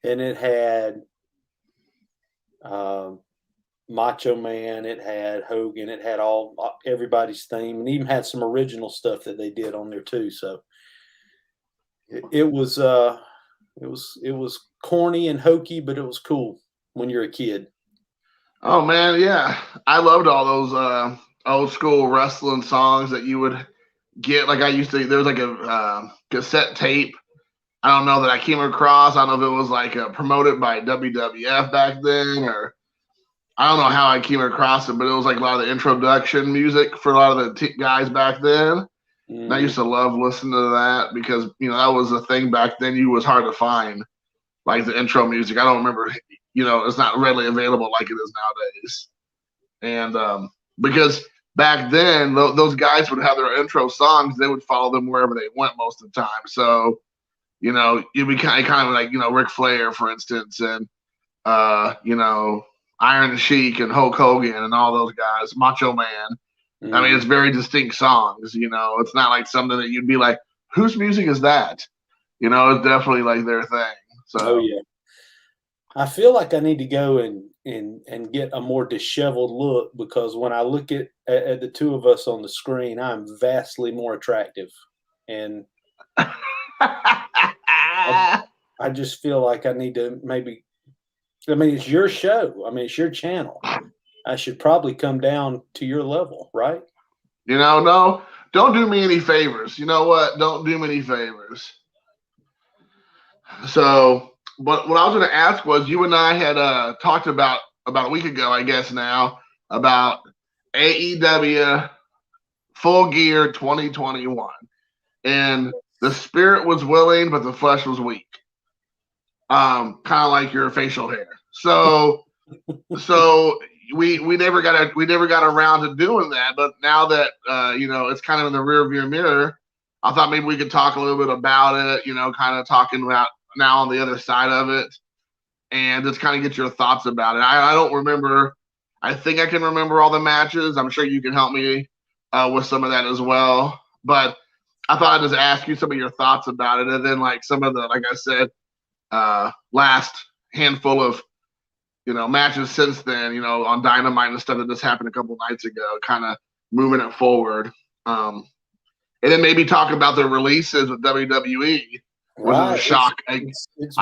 and it had Macho Man, it had Hogan, it had everybody's theme, and even had some original stuff that they did on there too. So it was corny and hokey, but it was cool when you're a kid. Oh man, yeah, I loved all those old school wrestling songs that you would get. Like I used to, there was like a cassette tape. I don't know that I came across. I don't know if it was like promoted by WWF back then, or I don't know how I came across it, but it was like a lot of the introduction music for a lot of the guys back then. And I used to love listening to that because that was a thing back then. You was hard to find like the intro music. I don't remember. It's not readily available like it is nowadays. And because back then those guys would have their intro songs, they would follow them wherever they went most of the time. So you'd be kind of like Ric Flair, for instance, and Iron Sheik and Hulk Hogan and all those guys, Macho Man. I mean, it's very distinct songs. It's not like something that you'd be like, whose music is that? It's definitely like their thing. So. Oh yeah. I feel like I need to go and get a more disheveled look, because when I look at the two of us on the screen, I'm vastly more attractive, and I just feel like I need to maybe. I mean, it's your show. I mean, it's your channel. I should probably come down to your level, right? No, don't do me any favors. You know what? Don't do me any favors. So, but what I was going to ask was, you and I had talked about a week ago, I guess now, about AEW Full Gear 2021, and the spirit was willing, but the flesh was weak. Kind of like your facial hair. So we never got around to doing that. But now that it's kind of in the rearview mirror, I thought maybe we could talk a little bit about it. Kind of talking about now on the other side of it, and just kind of get your thoughts about it. I don't remember. I think I can remember all the matches. I'm sure you can help me with some of that as well. But I thought I'd just ask you some of your thoughts about it, and then like some of the, like I said, last handful of matches since then, on Dynamite and stuff that just happened a couple nights ago, kind of moving it forward. And then maybe talk about the releases with WWE, which is a shock. I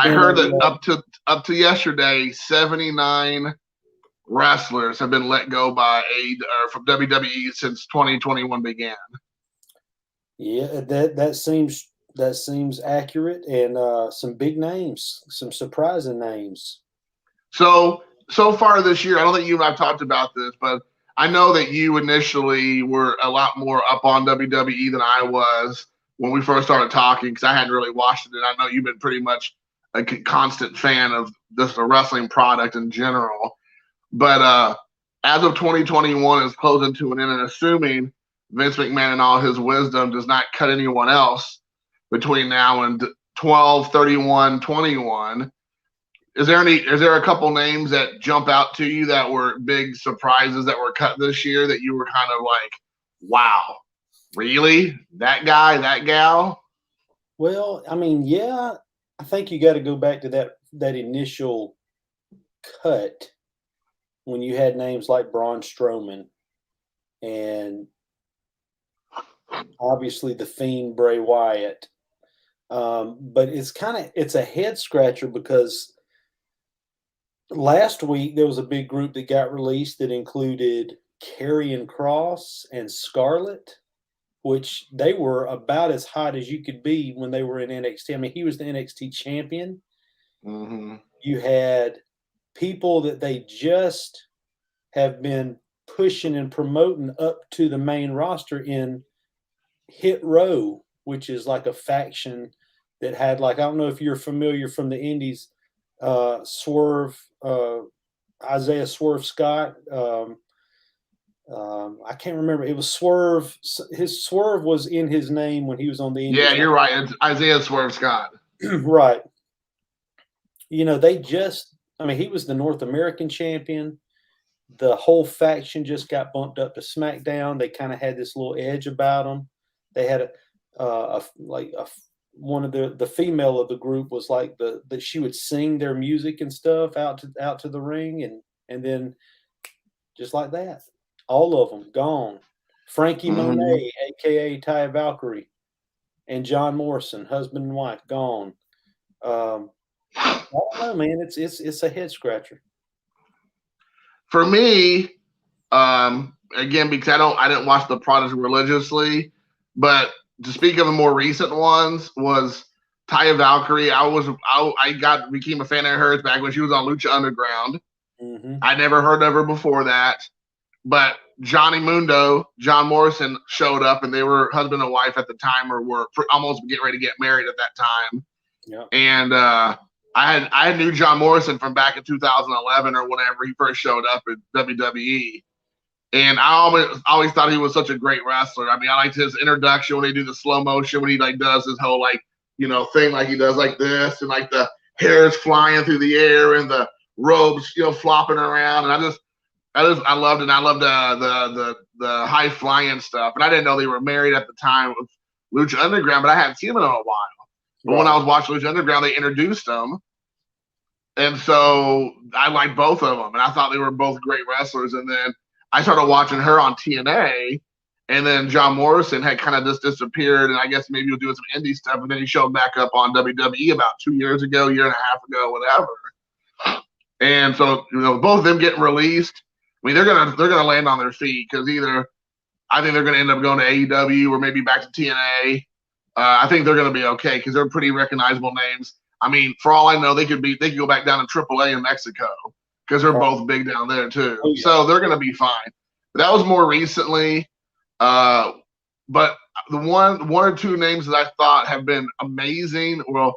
heard that up to yesterday, 79 wrestlers have been let go from WWE since 2021 began. Yeah, that seems accurate, and some big names, some surprising names. So far this year, I don't think you and I've talked about this, but I know that you initially were a lot more up on WWE than I was when we first started talking, because I hadn't really watched it, and I know you've been pretty much a constant fan of this wrestling product in general. But as of 2021 is closing to an end, and assuming Vince McMahon and all his wisdom does not cut anyone else between now and 12/31/21, is there a couple names that jump out to you that were big surprises that were cut this year that you were kind of like, wow, really? That guy, that gal? Well, I mean, yeah, I think you got to go back to that initial cut when you had names like Braun Strowman and obviously the Fiend Bray Wyatt. But it's a head scratcher, because last week there was a big group that got released that included Karrion Kross and Scarlet, which they were about as hot as you could be when they were in NXT. I mean, he was the NXT champion. Mm-hmm. You had people that they just have been pushing and promoting up to the main roster in Hit Row, which is like a faction that had, like, I don't know if you're familiar from the indies, Swerve, Isaiah Swerve Scott. I can't remember. It was Swerve. His Swerve was in his name when he was on the indies. Yeah, you're right. It's Isaiah Swerve Scott. Right. He was the North American champion. The whole faction just got bumped up to SmackDown. They kind of had this little edge about them. They had one of the female of the group was like that she would sing their music and stuff out to the ring, and then just like that, all of them gone. Frankie Mm-hmm. Monet, aka Taya Valkyrie, and John Morrison, husband and wife, gone. I don't know, man. It's a head scratcher. For me, again, because I didn't watch the Prodigy religiously, but to speak of the more recent ones was Taya Valkyrie. Became a fan of hers back when she was on Lucha Underground. Mm-hmm. I never heard of her before that, but Johnny Mundo, John Morrison showed up, and they were husband and wife at the time, or were almost getting ready to get married at that time. Yeah. And I knew John Morrison from back in 2011 or whenever he first showed up at WWE. And I always thought he was such a great wrestler. I mean, I liked his introduction when they do the slow motion, when he like does his whole like, thing like he does like this, and like the hair's flying through the air and the robes, flopping around. And I loved it. And I loved the high flying stuff. And I didn't know they were married at the time with Lucha Underground, but I hadn't seen them in a while. But when I was watching Lucha Underground, they introduced them. And so I liked both of them. And I thought they were both great wrestlers. And then I started watching her on TNA. And then John Morrison had kind of just disappeared. And I guess maybe he was doing some indie stuff. And then he showed back up on WWE about 2 years ago, year and a half ago, whatever. And so, both of them getting released. I mean, they're gonna land on their feet, because either I think they're gonna end up going to AEW or maybe back to TNA. I think they're going to be okay, because they're pretty recognizable names. I mean, for all I know, they could go back down to AAA in Mexico, because they're both big down there too. Oh, yeah. So they're going to be fine. But that was more recently. But the one or two names that I thought have been amazing, well,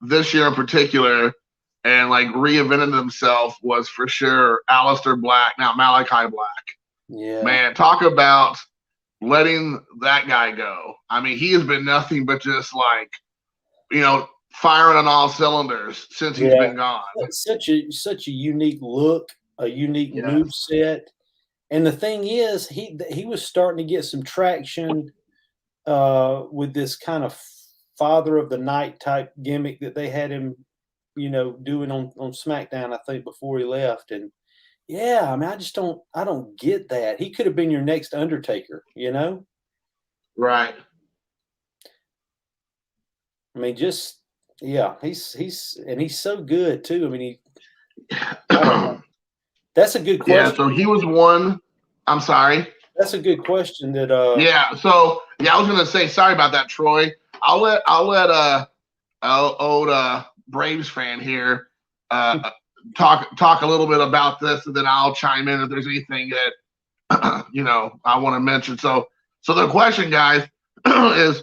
this year in particular, and like reinvented themselves, was for sure Aleister Black, now Malachi Black. Yeah, man, talk about letting that guy go. I mean, he has been nothing but just like, firing on all cylinders since he's been gone. Such a unique look, a unique move set. And the thing is, he was starting to get some traction with this kind of father of the night type gimmick that they had him, doing on SmackDown, I think, before he left. And yeah, I mean, I don't get that. He could have been your next Undertaker, Right. I mean, he's so good too. I mean, that's a good question. Yeah, so he was one. I'm sorry. That's a good question. That Yeah. So I was gonna say, sorry about that, Troy. I'll let old Braves fan here talk a little bit about this, and then I'll chime in if there's anything that I want to mention. So the question, guys, is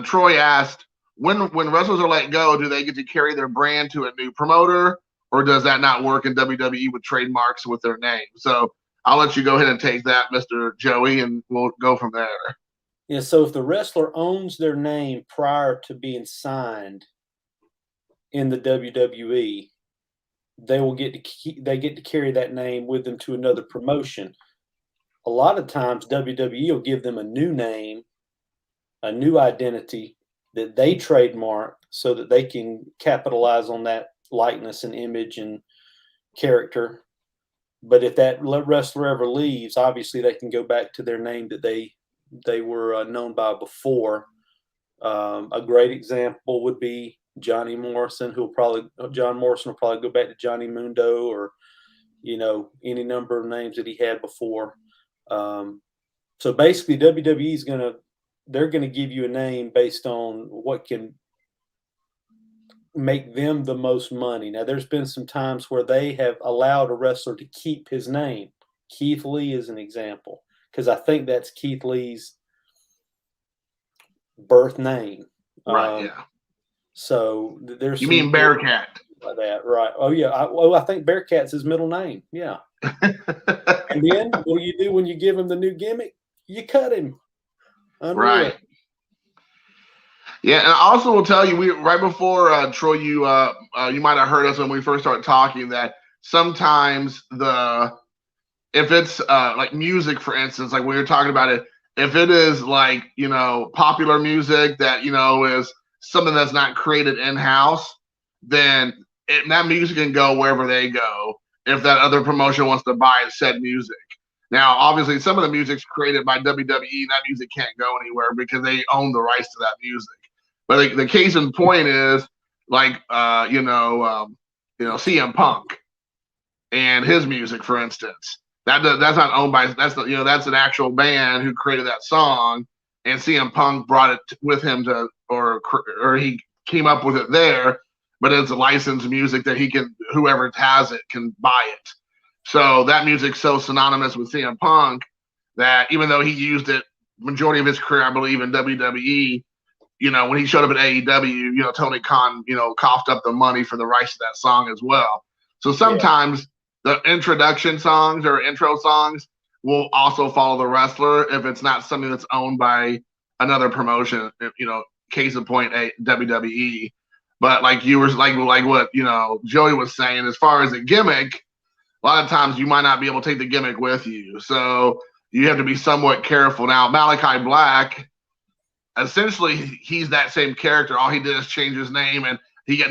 Troy asked, when wrestlers are let go, do they get to carry their brand to a new promoter, or does that not work in WWE with trademarks with their name? So I'll let you go ahead and take that, Mr. Joey, and we'll go from there. Yeah, so if the wrestler owns their name prior to being signed in the WWE, they get to carry that name with them to another promotion. A lot of times WWE will give them a new name, a new identity that they trademark, so that they can capitalize on that likeness and image and character. But if that wrestler ever leaves, obviously they can go back to their name that they were known by before. A great example would be John Morrison will probably go back to Johnny Mundo, or any number of names that he had before. So basically, WWE they're gonna give you a name based on what can make them the most money. Now, there's been some times where they have allowed a wrestler to keep his name. Keith Lee is an example, because I think that's Keith Lee's birth name. Right. Yeah. So there's. You mean Bearcat? Like that, right? Oh yeah. I think Bearcat's his middle name. Yeah. And then what do you do when you give him the new gimmick? You cut him. Unreal. Right. Yeah, and I also will tell you, right before Troy, you might have heard us when we first started talking, that sometimes if it's like music, for instance, like we were talking about it, if it is like popular music that is something that's not created in-house, then that music can go wherever they go if that other promotion wants to buy said music. Now, obviously, some of the music's created by WWE, and that music can't go anywhere because they own the rights to that music. But the case in point is like CM Punk and his music, for instance. That's not owned by that's an actual band who created that song, and CM Punk brought it with him to or he came up with it there, but it's licensed music that whoever has it can buy it. So that music's so synonymous with CM Punk that even though he used it majority of his career, I believe, in WWE, when he showed up at AEW, Tony Khan, coughed up the money for the rights to that song as well. So sometimes the introduction songs or intro songs will also follow the wrestler if it's not something that's owned by another promotion, case in point, WWE. But like you were like what Joey was saying, as far as a gimmick, a lot of times you might not be able to take the gimmick with you. So you have to be somewhat careful. Now, Malachi Black, essentially, he's that same character. All he did is change his name, and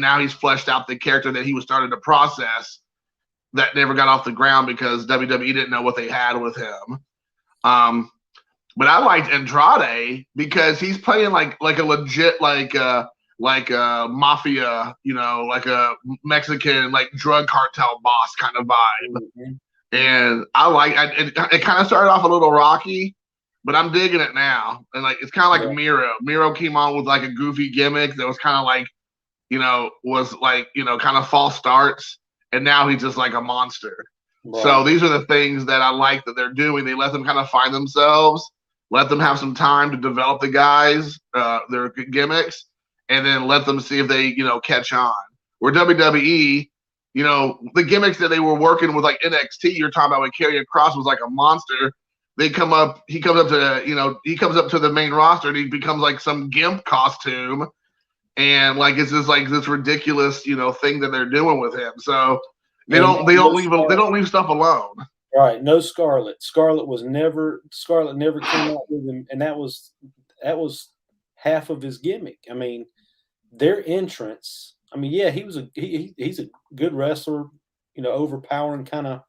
now he's fleshed out the character that he was starting to process that never got off the ground because WWE didn't know what they had with him. But I liked Andrade because he's playing like a legit like a mafia, like a Mexican like drug cartel boss kind of vibe. Mm-hmm. And it kind of started off a little rocky, but I'm digging it now. And like it's kind of like Miro. Miro came on with like a goofy gimmick that was kind of like, kind of false starts. And now he's just like a monster. Right. So these are the things that I like that they're doing. They let them kind of find themselves, let them have some time to develop the guys, their gimmicks, and then let them see if they, catch on. Where WWE, the gimmicks that they were working with, like NXT, you're talking about when Karrion Kross was like a monster. He comes up to the main roster and he becomes like some gimp costume. And like it's just like this ridiculous, thing that they're doing with him. So they don't leave stuff alone. Right. No Scarlet. Scarlet never came out with him, and that was half of his gimmick. I mean, their entrance. I mean, yeah, he's a good wrestler, overpowering kind of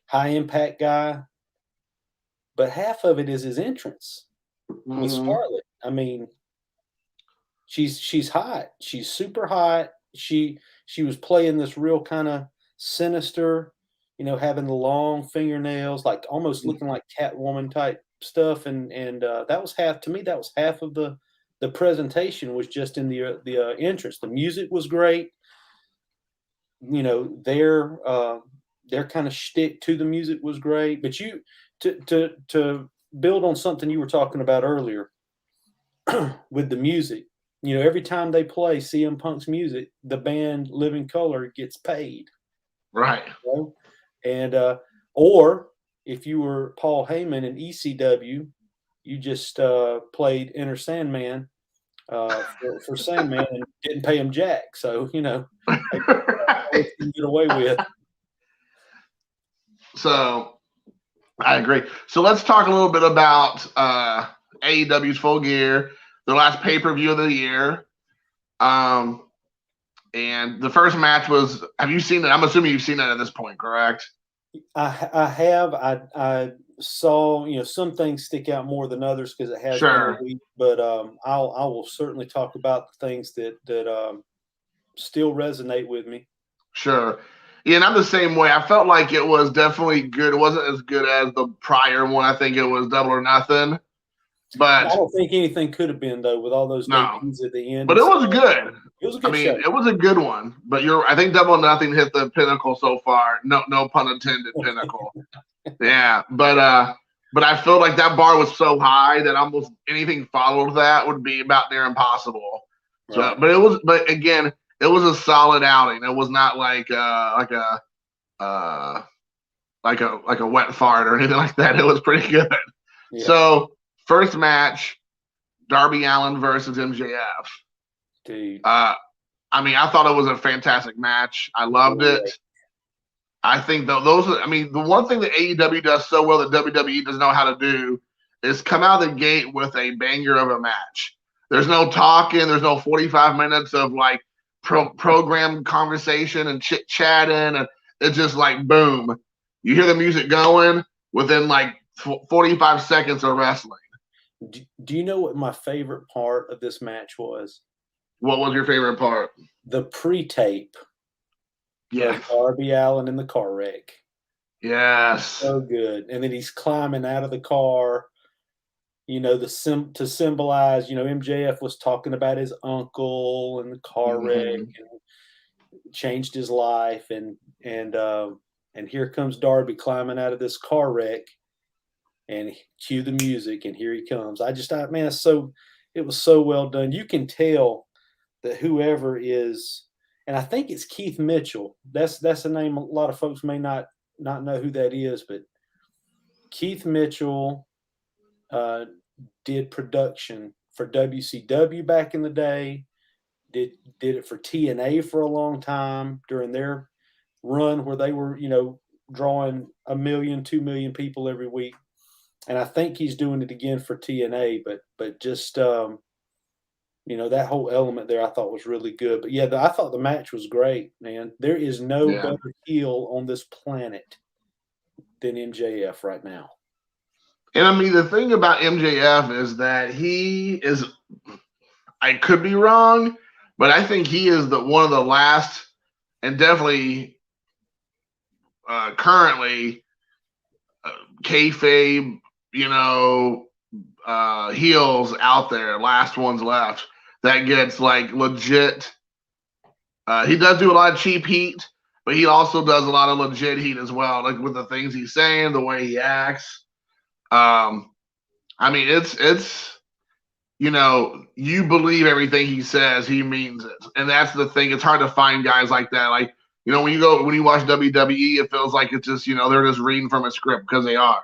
high impact guy. But half of it is his entrance with Scarlet. I mean, she's hot. She's super hot. She was playing this real kind of sinister, having the long fingernails, like almost looking like Catwoman type stuff. And that was half, to me, that was half of the presentation was just in the entrance. The music was great. Their kind of shtick to the music was great. But to build on something you were talking about earlier with the music, every time they play CM Punk's music, the band Living Color gets paid. Right. And or if you were Paul Heyman in ECW, you just played Enter Sandman for Sandman and didn't pay him jack. So, get away with. So I agree. So let's talk a little bit about AEW's Full Gear, the last pay-per-view of the year. And the first match was, have you seen it? I'm assuming you've seen it at this point, correct? I have. I saw, some things stick out more than others because it has been a week, but I will certainly talk about the things that still resonate with me. Sure. Yeah, and I'm the same way. I felt like it was definitely good. It wasn't as good as the prior one. I think it was Double or Nothing. But I don't think anything could have been, though, with all those debuts at the end. But it was good. It was a good show. It was a good one. But I think Double or Nothing hit the pinnacle so far. No pun intended, pinnacle. Yeah, but I feel like that bar was so high that almost anything followed that would be about near impossible. Right. So, but again, it was a solid outing. It was not like a wet fart or anything like that. It was pretty good. Yeah. So first match, Darby Allin versus MJF. Dude. I thought it was a fantastic match. I loved it. I think the one thing that AEW does so well that WWE doesn't know how to do is come out of the gate with a banger of a match. There's no talking. There's no 45 minutes of like program conversation and chit chatting, and it's just like boom. You hear the music going within like 45 seconds of wrestling. Do you know what my favorite part of this match was? What was your favorite part? The pre-tape. Yes. Darby Allin in the car wreck. Yes. So good. And then he's climbing out of the car, to symbolize, MJF was talking about his uncle and the car wreck and changed his life. And here comes Darby climbing out of this car wreck, and cue the music, and here he comes. Man, it was so well done. You can tell that whoever is, and I think it's Keith Mitchell. That's a name a lot of folks may not know who that is, but Keith Mitchell did production for WCW back in the day. Did it for TNA for a long time during their run where they were, drawing 1 million, 2 million people every week. And I think he's doing it again for TNA, but just that whole element there I thought was really good. But yeah, I thought the match was great, man. There is no better heel on this planet than MJF right now. And I mean, the thing about MJF is that I could be wrong, but I think he is one of the last, and definitely currently kayfabe, heels out there, last ones left, that gets like legit. He does do a lot of cheap heat, but he also does a lot of legit heat as well, like with the things he's saying, the way he acts. I mean, it's you believe everything he says, he means it, and that's the thing. It's hard to find guys like that. Like when you watch WWE, it feels like it's just they're just reading from a script because they are.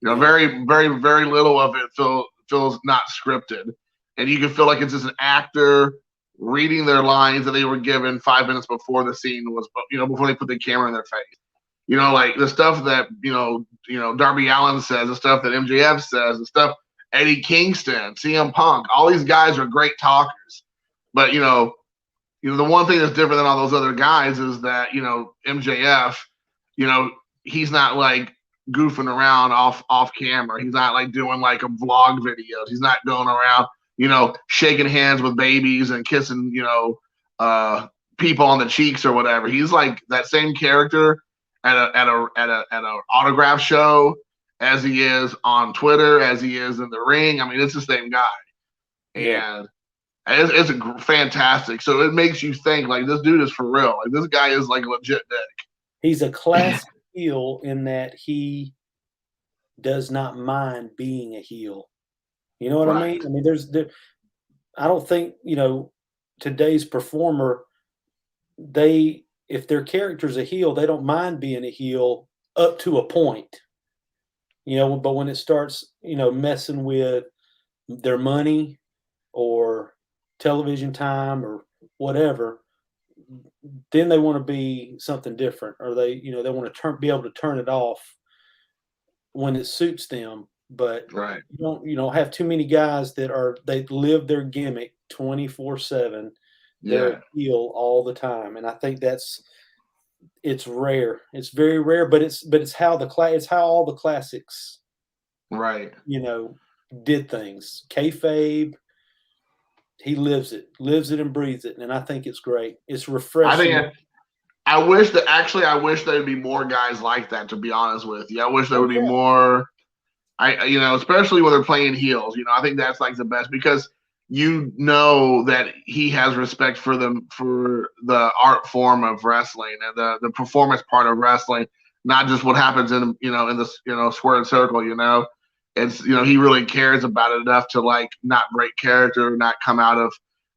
Very, very, very little of it feels not scripted, and you can feel like it's just an actor reading their lines that they were given 5 minutes before the scene was, before they put the camera in their face. Like the stuff that Darby Allin says, the stuff that MJF says, the stuff Eddie Kingston, CM Punk, all these guys are great talkers, but the one thing that's different than all those other guys is that MJF, he's not like goofing around off camera. He's not like doing like a vlog videos. He's not going around, shaking hands with babies and kissing, people on the cheeks or whatever. He's like that same character at a autograph show as he is on Twitter, as he is in the ring. I mean, it's the same guy, and it's fantastic. So it makes you think like this dude is for real. Like this guy is like a legit dick. He's a classic heel in that he does not mind being a heel. You know what I mean? I mean, I don't think today's performer, if their character's a heel, they don't mind being a heel up to a point. But when it starts, messing with their money or television time or whatever, then they want to be something different, or they want to be able to turn it off when it suits them. But you don't have too many guys they live their gimmick 24/7. They're heel all the time, and I think it's rare. It's very rare, but it's how all the classics, did things. Kayfabe, he lives it and breathes it, and I think it's great. It's refreshing. I wish there'd be more guys like that, to be honest with you. I wish there would be more. Especially when they're playing heels. I think that's like the best, because that he has respect for the art form of wrestling and the performance part of wrestling, not just what happens in the squared circle. It's he really cares about it enough to like not break character, not come out of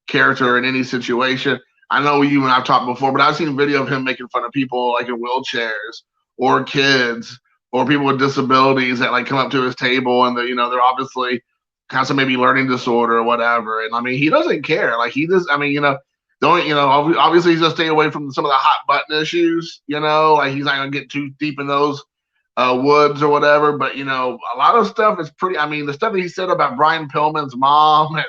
character in any situation. I know you and I've talked before, but I've seen video of him making fun of people like in wheelchairs or kids or people with disabilities that like come up to his table and they're obviously kind of maybe learning disorder or whatever. And I mean, he doesn't care. Like he just, I mean, obviously he's gonna stay away from some of the hot button issues, like he's not gonna get too deep in those Woods or whatever. But a lot of stuff is pretty. I mean, the stuff that he said about Brian Pillman's mom and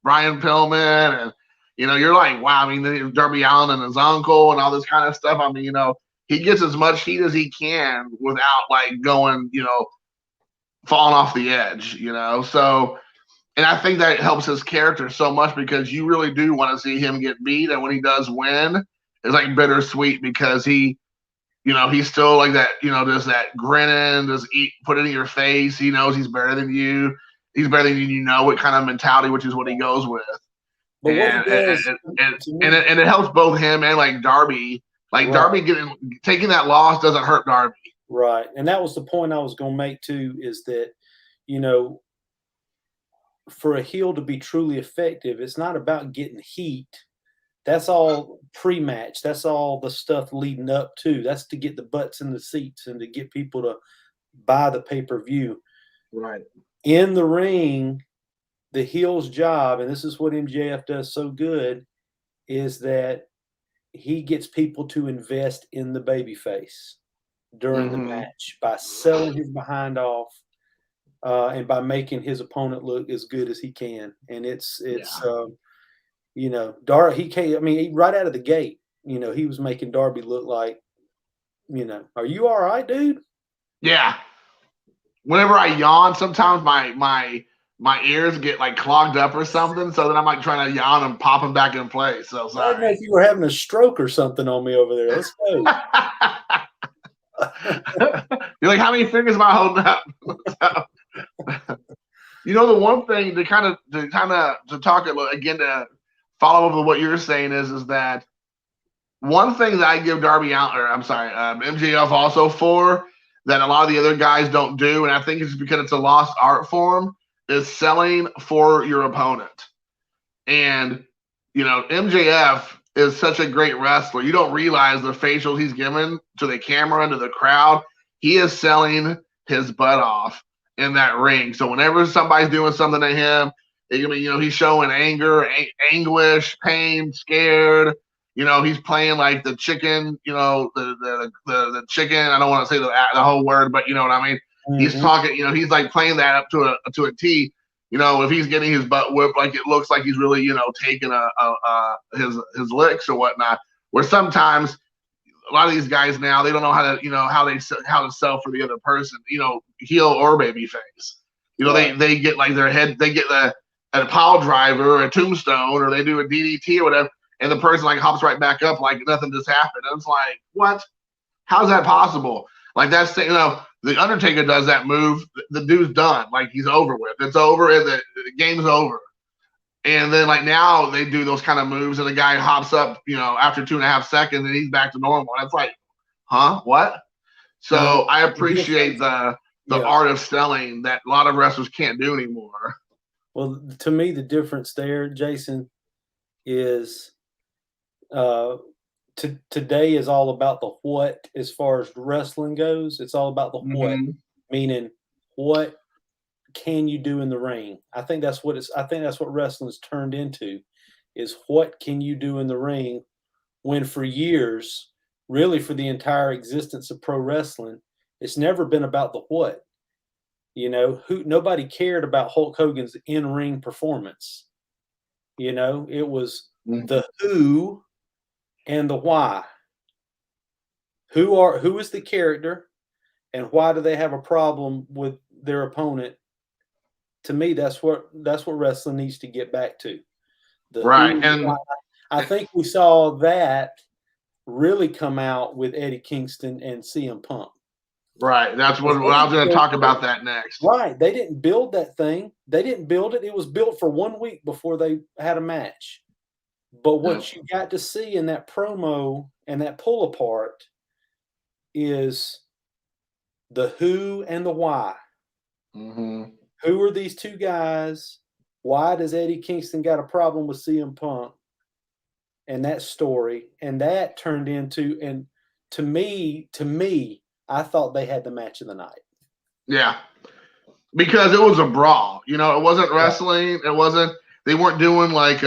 Brian Pillman, and you're like, wow. I mean, Darby Allin and his uncle and all this kind of stuff. I mean, he gets as much heat as he can without like going, falling off the edge. So. And I think that helps his character so much because you really do want to see him get beat. And when he does win, it's like bittersweet because he's still like that, does that grinning, put it in your face. He knows he's better than you. He's better than you what kind of mentality, which is what he goes with. But and it helps both him and like Darby. Like right. Darby taking that loss doesn't hurt Darby. Right. And that was the point I was going to make too, is that, for a heel to be truly effective, it's not about getting heat. That's all pre-match. That's all the stuff leading up to. That's to get the butts in the seats and to get people to buy the pay-per-view. Right. In the ring, the heel's job, and this is what MJF does so good, is that he gets people to invest in the babyface during the match by selling his behind off. And by making his opponent look as good as he can. And it's Darby, he can't, I mean, right out of the gate, he was making Darby look like, are you all right, dude? Yeah. Whenever I yawn, sometimes my ears get like clogged up or something. So then I'm like trying to yawn and pop them back in place. So sorry. I don't know if you were having a stroke or something on me over there. Let's go. You're like, how many fingers am I holding up? The one thing to talk again to follow up with what you're saying is that one thing that I give Darby Allin, or I'm sorry, MJF also for that a lot of the other guys don't do, and I think it's because it's a lost art form, is selling for your opponent. And MJF is such a great wrestler. You don't realize the facials he's given to the camera and to the crowd. He is selling his butt off in that ring. So whenever somebody's doing something to him, he's showing anger, anguish, pain, scared. He's playing like the chicken, the chicken. I don't want to say the whole word, but you know what I mean? Mm-hmm. He's talking, he's like playing that up to a T. If he's getting his butt whipped, like it looks like he's really, taking his licks or whatnot. Where sometimes a lot of these guys now, they don't know how to, how to sell for the other person, heel or baby face. Right. They get like they get a pile driver or a tombstone, or they do a DDT or whatever, and the person like hops right back up like nothing just happened. And it's like, what? How's that possible? Like that's the Undertaker does that move. The dude's done. Like he's over with. It's over, and the game's over. And then like now they do those kind of moves, and the guy hops up, after 2.5 seconds, and he's back to normal. And it's like, huh? What? So I appreciate the art of selling that a lot of wrestlers can't do anymore. Well, to me, the difference there, Jason, is today is all about the what as far as wrestling goes. It's all about the what, meaning what can you do in the ring? I think that's what wrestling's turned into, is what can you do in the ring, when for years, really for the entire existence of pro wrestling, it's never been about the what. Nobody cared about Hulk Hogan's in-ring performance. It was the who and the why. Who is the character, and why do they have a problem with their opponent? To me, that's what wrestling needs to get back to. Right. And I think we saw that really come out with Eddie Kingston and CM Punk. Right. That's what I was going to talk about that next. Right. They didn't build that thing. They didn't build it. It was built for 1 week before they had a match. But what you got to see in that promo and that pull apart is the who and the why. Mm-hmm. Who are these two guys? Why does Eddie Kingston got a problem with CM Punk? And that story, and that turned into, and to me, I thought they had the match of the night. Yeah, because it was a brawl. It wasn't wrestling. It wasn't. They weren't doing like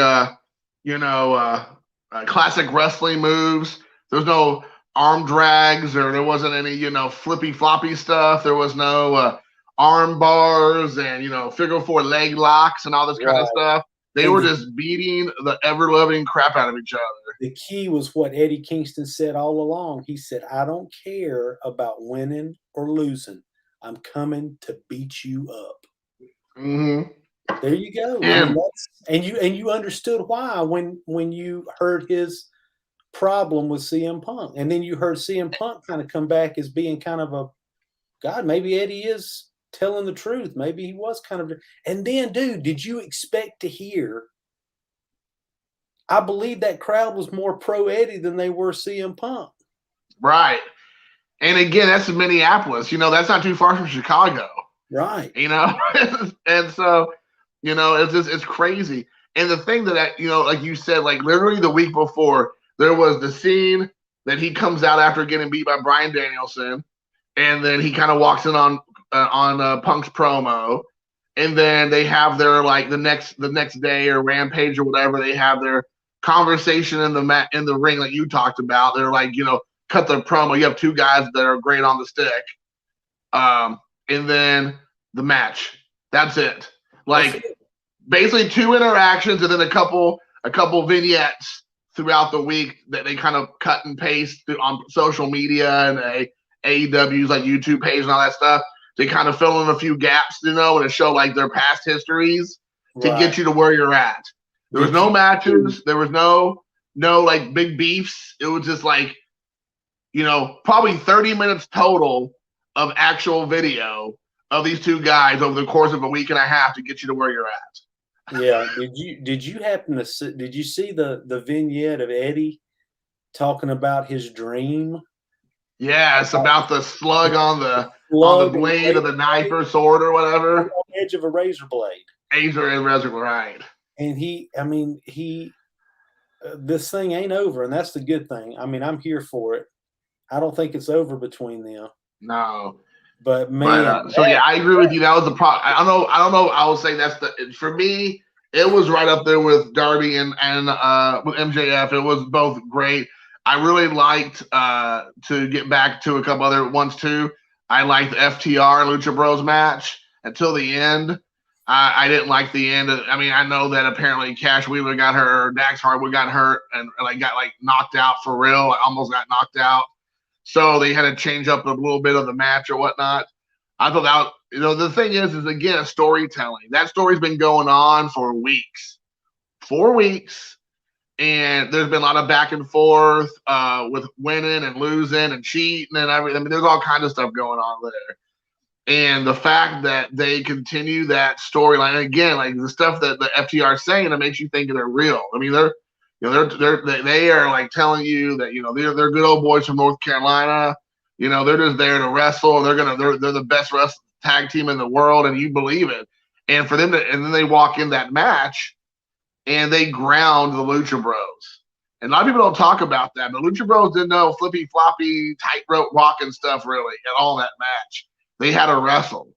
classic wrestling moves. There's no arm drags, or there wasn't any, flippy floppy stuff. There was no arm bars and, figure four leg locks and all this kind of stuff. They were just beating the ever-loving crap out of each other. The key was what Eddie Kingston said all along. He said, I don't care about winning or losing. I'm coming to beat you up. Mm-hmm. There you go. Yeah. And you understood why when you heard his problem with CM Punk. And then you heard CM Punk kind of come back as being kind of a, God, maybe Eddie is telling the truth. Maybe he was kind of. And then, dude, did you expect to hear? I believe that crowd was more pro Eddie than they were CM Punk. Right. And again, that's in Minneapolis. That's not too far from Chicago. Right. And so, it's crazy. And the thing that, like you said, like literally the week before, there was the scene that he comes out after getting beat by Bryan Danielson. And then he kind of walks in on Punk's promo. And then they have their, like, the next day or Rampage or whatever, they have their conversation in the ring like you talked about. They're like, cut the promo. You have two guys that are great on the stick. And then the match. That's it. Like, basically 2 interactions and then a couple vignettes throughout the week that they kind of cut and paste on social media and AEW's like YouTube page and all that stuff. They kind of fill in a few gaps, and to show like their past histories to get you to where you're at. There was no matches. There was no like big beefs. It was just like, probably 30 minutes total of actual video of these two guys over the course of a week and a half to get you to where you're at. Yeah. Did you happen to see, did you see the vignette of Eddie talking about his dream? Yeah, it's about the slug on the blade of the knife or sword or whatever. On the edge of a razor blade. Razor, right. And this thing ain't over, and that's the good thing. I mean, I'm here for it. I don't think it's over between them. No. But man, I agree with you. That was the problem. I don't know. I will say for me, it was right up there with Darby and with MJF. It was both great. I really liked to get back to a couple other ones too. I liked the FTR Lucha Bros match until the end. I didn't like the end. I mean, I know that apparently Cash Wheeler got hurt, Dax Harwood got hurt, and got knocked out for real. Like, almost got knocked out. So they had to change up a little bit of the match or whatnot. I thought that, the thing is again, storytelling. That story's been going on for weeks. 4 weeks. And there's been a lot of back and forth with winning and losing and cheating and everything. I mean, there's all kinds of stuff going on there. And the fact that they continue that storyline, again, like the stuff that the FTR is saying, it makes you think they're real. I mean, they are like telling you that, they're good old boys from North Carolina. They're just there to wrestle. They're the best tag team in the world, and you believe it. And for them and then they walk in that match and they ground the Lucha Bros. And a lot of people don't talk about that, but Lucha Bros didn't know flippy floppy tightrope walking stuff really at all that match. They had to wrestle,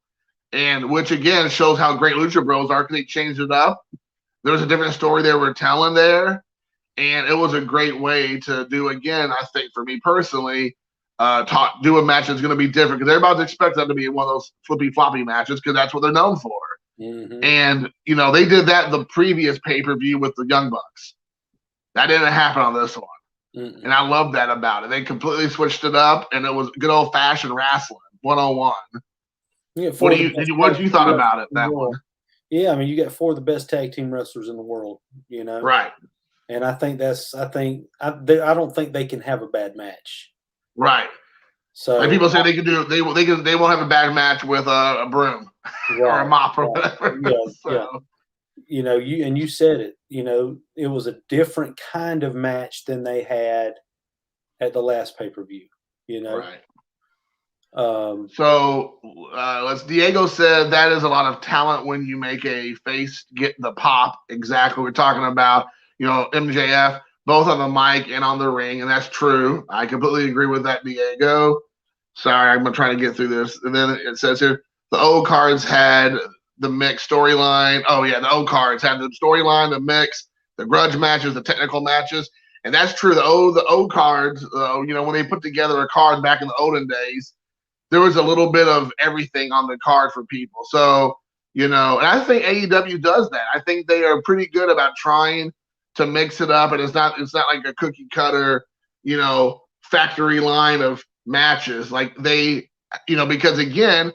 and which again shows how great Lucha Bros are because they changed it up. There was a different story they were telling there, and it was a great way to do, again, I think for me personally, do a match that's going to be different because everybody's expecting that to be one of those flippy floppy matches because that's what they're known for. Mm-hmm. And they did that the previous pay-per-view with the Young Bucks. That didn't happen on this one. Mm-hmm. And I love that about it. They completely switched it up, and it was good old-fashioned wrestling, 101. Yeah, what did you thought about it, that one? Yeah, I mean, you got 4 of the best tag team wrestlers in the world, Right. And I don't think they can have a bad match. Right. So like people say they won't have a bad match with a broom or a mop or whatever. Yeah, so. Yeah. You said it. It was a different kind of match than they had at the last pay-per-view. Right. As Diego said, that is a lot of talent when you make a face get the pop. Exactly, we're talking about. MJF both on the mic and on the ring, and that's true. I completely agree with that, Diego. Sorry, I'm trying to get through this. And then it says here, the old cards had the mix storyline. Oh, yeah, the old cards had the storyline, the mix, the grudge matches, the technical matches. And that's true. The old cards, when they put together a card back in the olden days, there was a little bit of everything on the card for people. So, and I think AEW does that. I think they are pretty good about trying to mix it up, and it's not like a cookie cutter, factory line of matches. Like they, because again,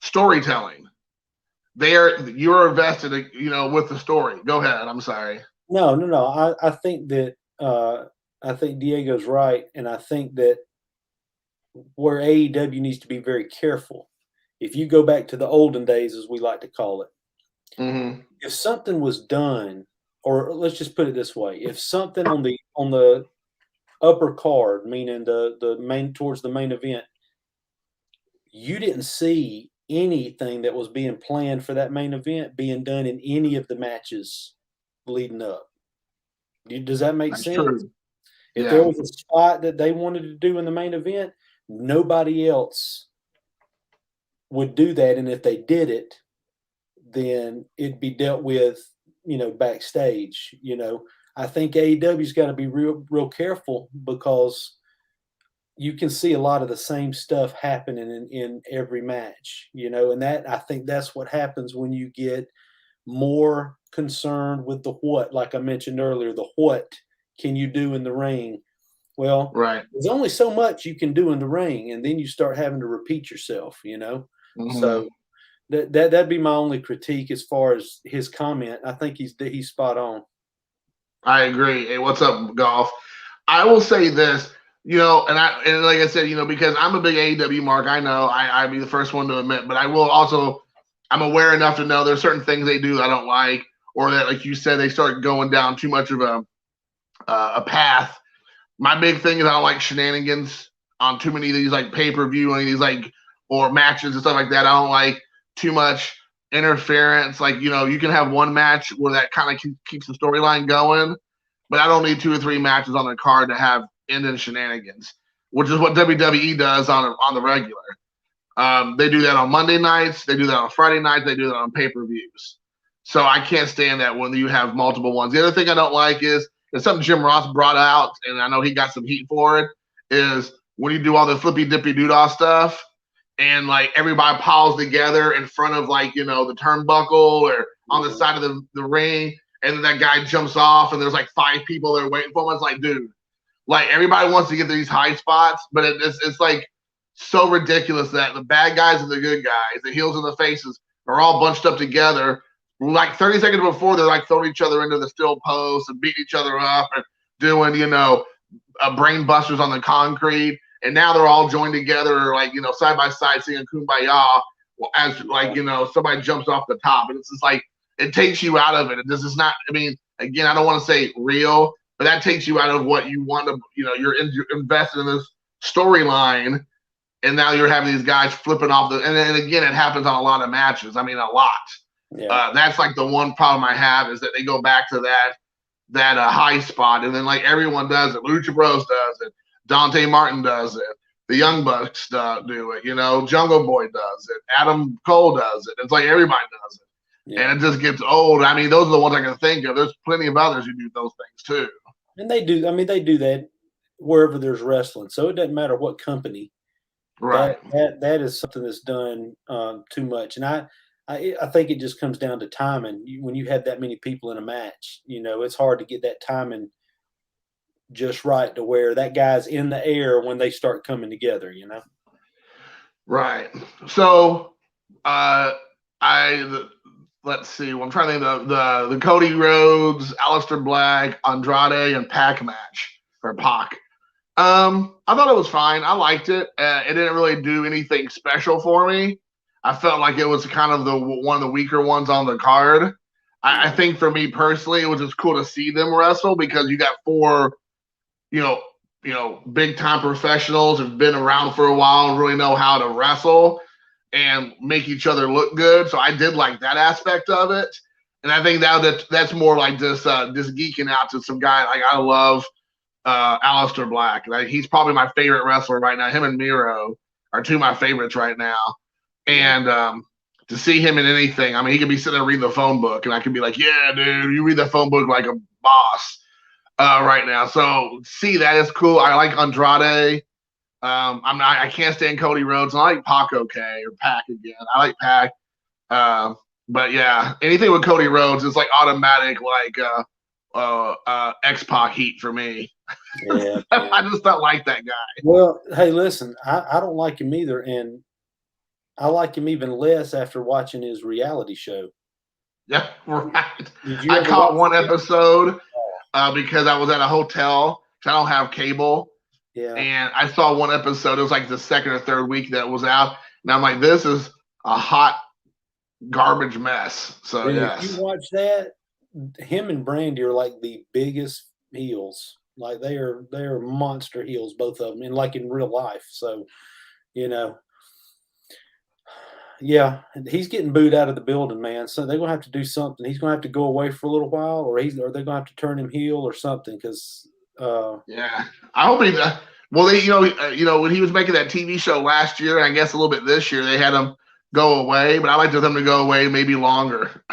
storytelling. You're invested, with the story. Go ahead. I'm sorry. No. I think that I think Diego's right, and I think that where AEW needs to be very careful. If you go back to the olden days, as we like to call it, if something was done, or let's just put it this way, if something on the upper card, meaning the main towards the main event, you didn't see anything that was being planned for that main event being done in any of the matches leading up. Does that make sense? True. If there was a spot that they wanted to do in the main event, nobody else would do that. And if they did it, then it'd be dealt with, backstage. I think AEW's got to be real careful, because you can see a lot of the same stuff happening in every match, and that, I think that's what happens when you get more concerned with the what, like I mentioned earlier, the what can you do in the ring? Well, right. There's only so much you can do in the ring, and then you start having to repeat yourself, So that'd be my only critique as far as his comment. I think he's spot on. I agree. Hey, what's up, Golf? I will say this, and like I said, because I'm a big AEW mark, I know I'd be the first one to admit, but I will also, I'm aware enough to know there's certain things they do I don't like, or that, like you said, they start going down too much of a path. My big thing is I don't like shenanigans on too many of these like pay-per-view and these or matches and stuff like that. I don't like too much interference. Like, you can have one match where that kind of keeps the storyline going, but I don't need 2 or 3 matches on the card to have ending shenanigans, which is what WWE does on the regular. They do that on Monday nights. They do that on Friday nights. They do that on pay-per-views. So I can't stand that when you have multiple ones. The other thing I don't like is something Jim Ross brought out, and I know he got some heat for it, is when you do all the flippy dippy doodah stuff, and like everybody piles together in front of the turnbuckle or on the side of the ring, and then that guy jumps off and there's like 5 people there waiting for him. It's like, dude, like everybody wants to get to these high spots, but it's like so ridiculous that the bad guys and the good guys, the heels and the faces, are all bunched up together. Like 30 seconds before, they're like throwing each other into the steel post and beating each other up and doing, brain busters on the concrete. And now they're all joined together, side by side, singing Kumbaya as somebody jumps off the top. And it's just like, it takes you out of it. This is not, again, I don't want to say real, but that takes you out of what you want to, you're invested in this storyline. And now you're having these guys flipping off and again, it happens on a lot of matches. A lot. Yeah. That's like the one problem I have, is that they go back to that high spot, and then like everyone does it. Lucha Bros does it. Dante Martin does it. The Young Bucks do it. Jungle Boy does it. Adam Cole does it. It's like everybody does it, and it just gets old. Those are the ones I can think of. There's plenty of others who do those things too. And they do. They do that wherever there's wrestling, so it doesn't matter what company. Right. That is something that's done too much, and I think it just comes down to timing. When you have that many people in a match, it's hard to get that timing just right to where that guy's in the air when they start coming together, Right. So, let's see. I'm trying to think of the Cody Rhodes, Aleister Black, Andrade, and Pac match, or Pac. I thought it was fine. I liked it. It didn't really do anything special for me. I felt like it was kind of one of the weaker ones on the card. I think for me personally, it was just cool to see them wrestle, because you got 4, big time professionals who've been around for a while and really know how to wrestle and make each other look good. So I did like that aspect of it. And I think that's more like just geeking out to some guy. Like, I love Aleister Black. Like, he's probably my favorite wrestler right now. Him and Miro are 2 of my favorites right now. And to see him in anything, he could be sitting there reading the phone book, and I could be like, yeah, dude, you read the phone book like a boss. right now. So see, that is cool. I like Andrade. I can't stand Cody Rhodes. I like Pac okay or Pac again. I like Pac. But yeah, anything with Cody Rhodes is like automatic like X-Pac heat for me. Yeah, I just don't like that guy. well, hey, listen, I don't like him either, and I like him even less after watching his reality show. Yeah, right. Did you I ever caught watch one it? episode because I was at a hotel. I don't have cable, Yeah. and I saw one episode. It was like the second or third week that was out, and I'm like, this is a hot garbage mess. So Dude, if you yes, watch that, him and Brandy are like the biggest heels. Like they are monster heels, both of them, and like in real life. So, you know, yeah, he's getting booed out of the building, man. So they're gonna have to do something. He's gonna have to go away for a little while, or they're gonna have to turn him heel or something. Because yeah. I hope he. Well, they, when he was making that TV show last year, and I guess a little bit this year, they had him go away. But I like for them to go away maybe longer.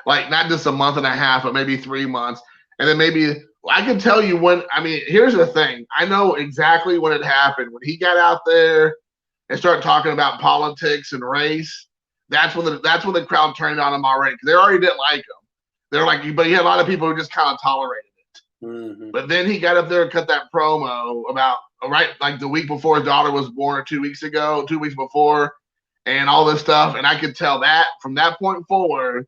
Like not just a month and a half, but maybe 3 months, and then maybe I can tell you when. I mean, here's the thing: I know exactly when it happened. When he got out there and started talking about politics and race, that's when the crowd turned on him already because they already didn't like him. They're like, but you had a lot of people who just kind of tolerated it. mhm. But then he got up there and cut that promo about right like the week before his daughter was born, or 2 weeks ago, 2 weeks before, and all this stuff. And I could tell that from that point forward,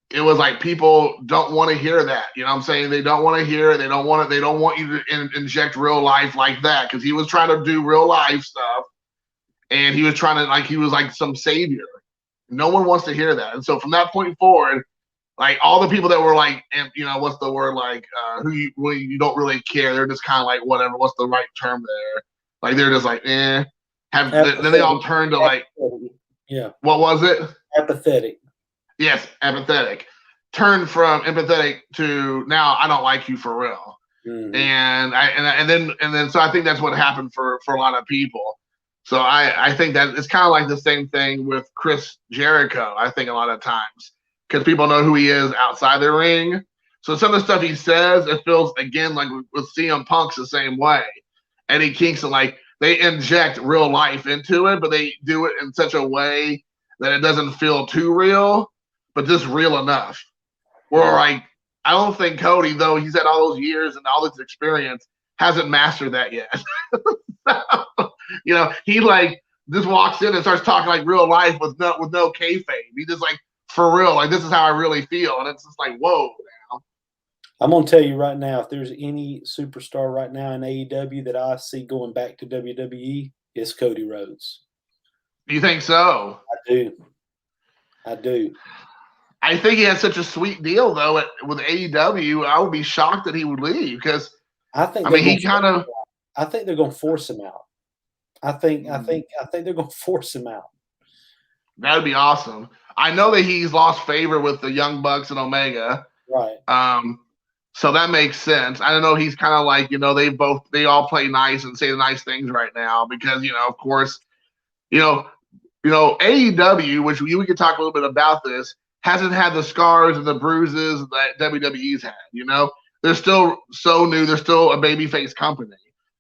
it was like people don't want to hear that. You know what I'm saying? They don't want to hear it. They don't want it. They don't want you to inject real life like that because he was trying to do real life stuff, and he was trying to like he was like some savior. No one wants to hear that. And so from that point forward, like all the people that were like, what's the word, like who you don't really care. They're just kind of like whatever. What's the right term there? Like they're just like then they all Apathetic. turned to like, Yeah, what was it? apathetic. Yes, apathetic. Turned from empathetic to now I don't like you for real. Mhm. And then so I think that's what happened for a lot of people. So I think that it's kind of like the same thing with Chris Jericho. I think a lot of times because people know who he is outside the ring. So some of the stuff he says, it feels again like with CM Punk's the same way. Eddie Kingston, like they inject real life into it, but they do it in such a way that it doesn't feel too real, but just real enough. Where Yeah. like I don't think Cody, though he's had all those years and all this experience, hasn't mastered that yet. He like just walks in and starts talking like real life with no kayfabe. He just like for real, like this is how I really feel, and it's just like whoa. I'm gonna tell you right now, if there's any superstar right now in AEW that I see going back to WWE, it's Cody Rhodes. Do you think so? I do. I do. I think he has such a sweet deal though with AEW. I would be shocked that he would leave because I think I they're mean gonna he kind of I think they're gonna force him out. I think they're gonna force him out. that would be awesome. I know that he's lost favor with the Young Bucks and Omega. Right. So that makes sense. I don't know. He's kind of like, they all play nice and say the nice things right now because, of course, you know, AEW, which we could talk a little bit about this, hasn't had the scars and the bruises that WWE's had. They're still so new. They're still a babyface company.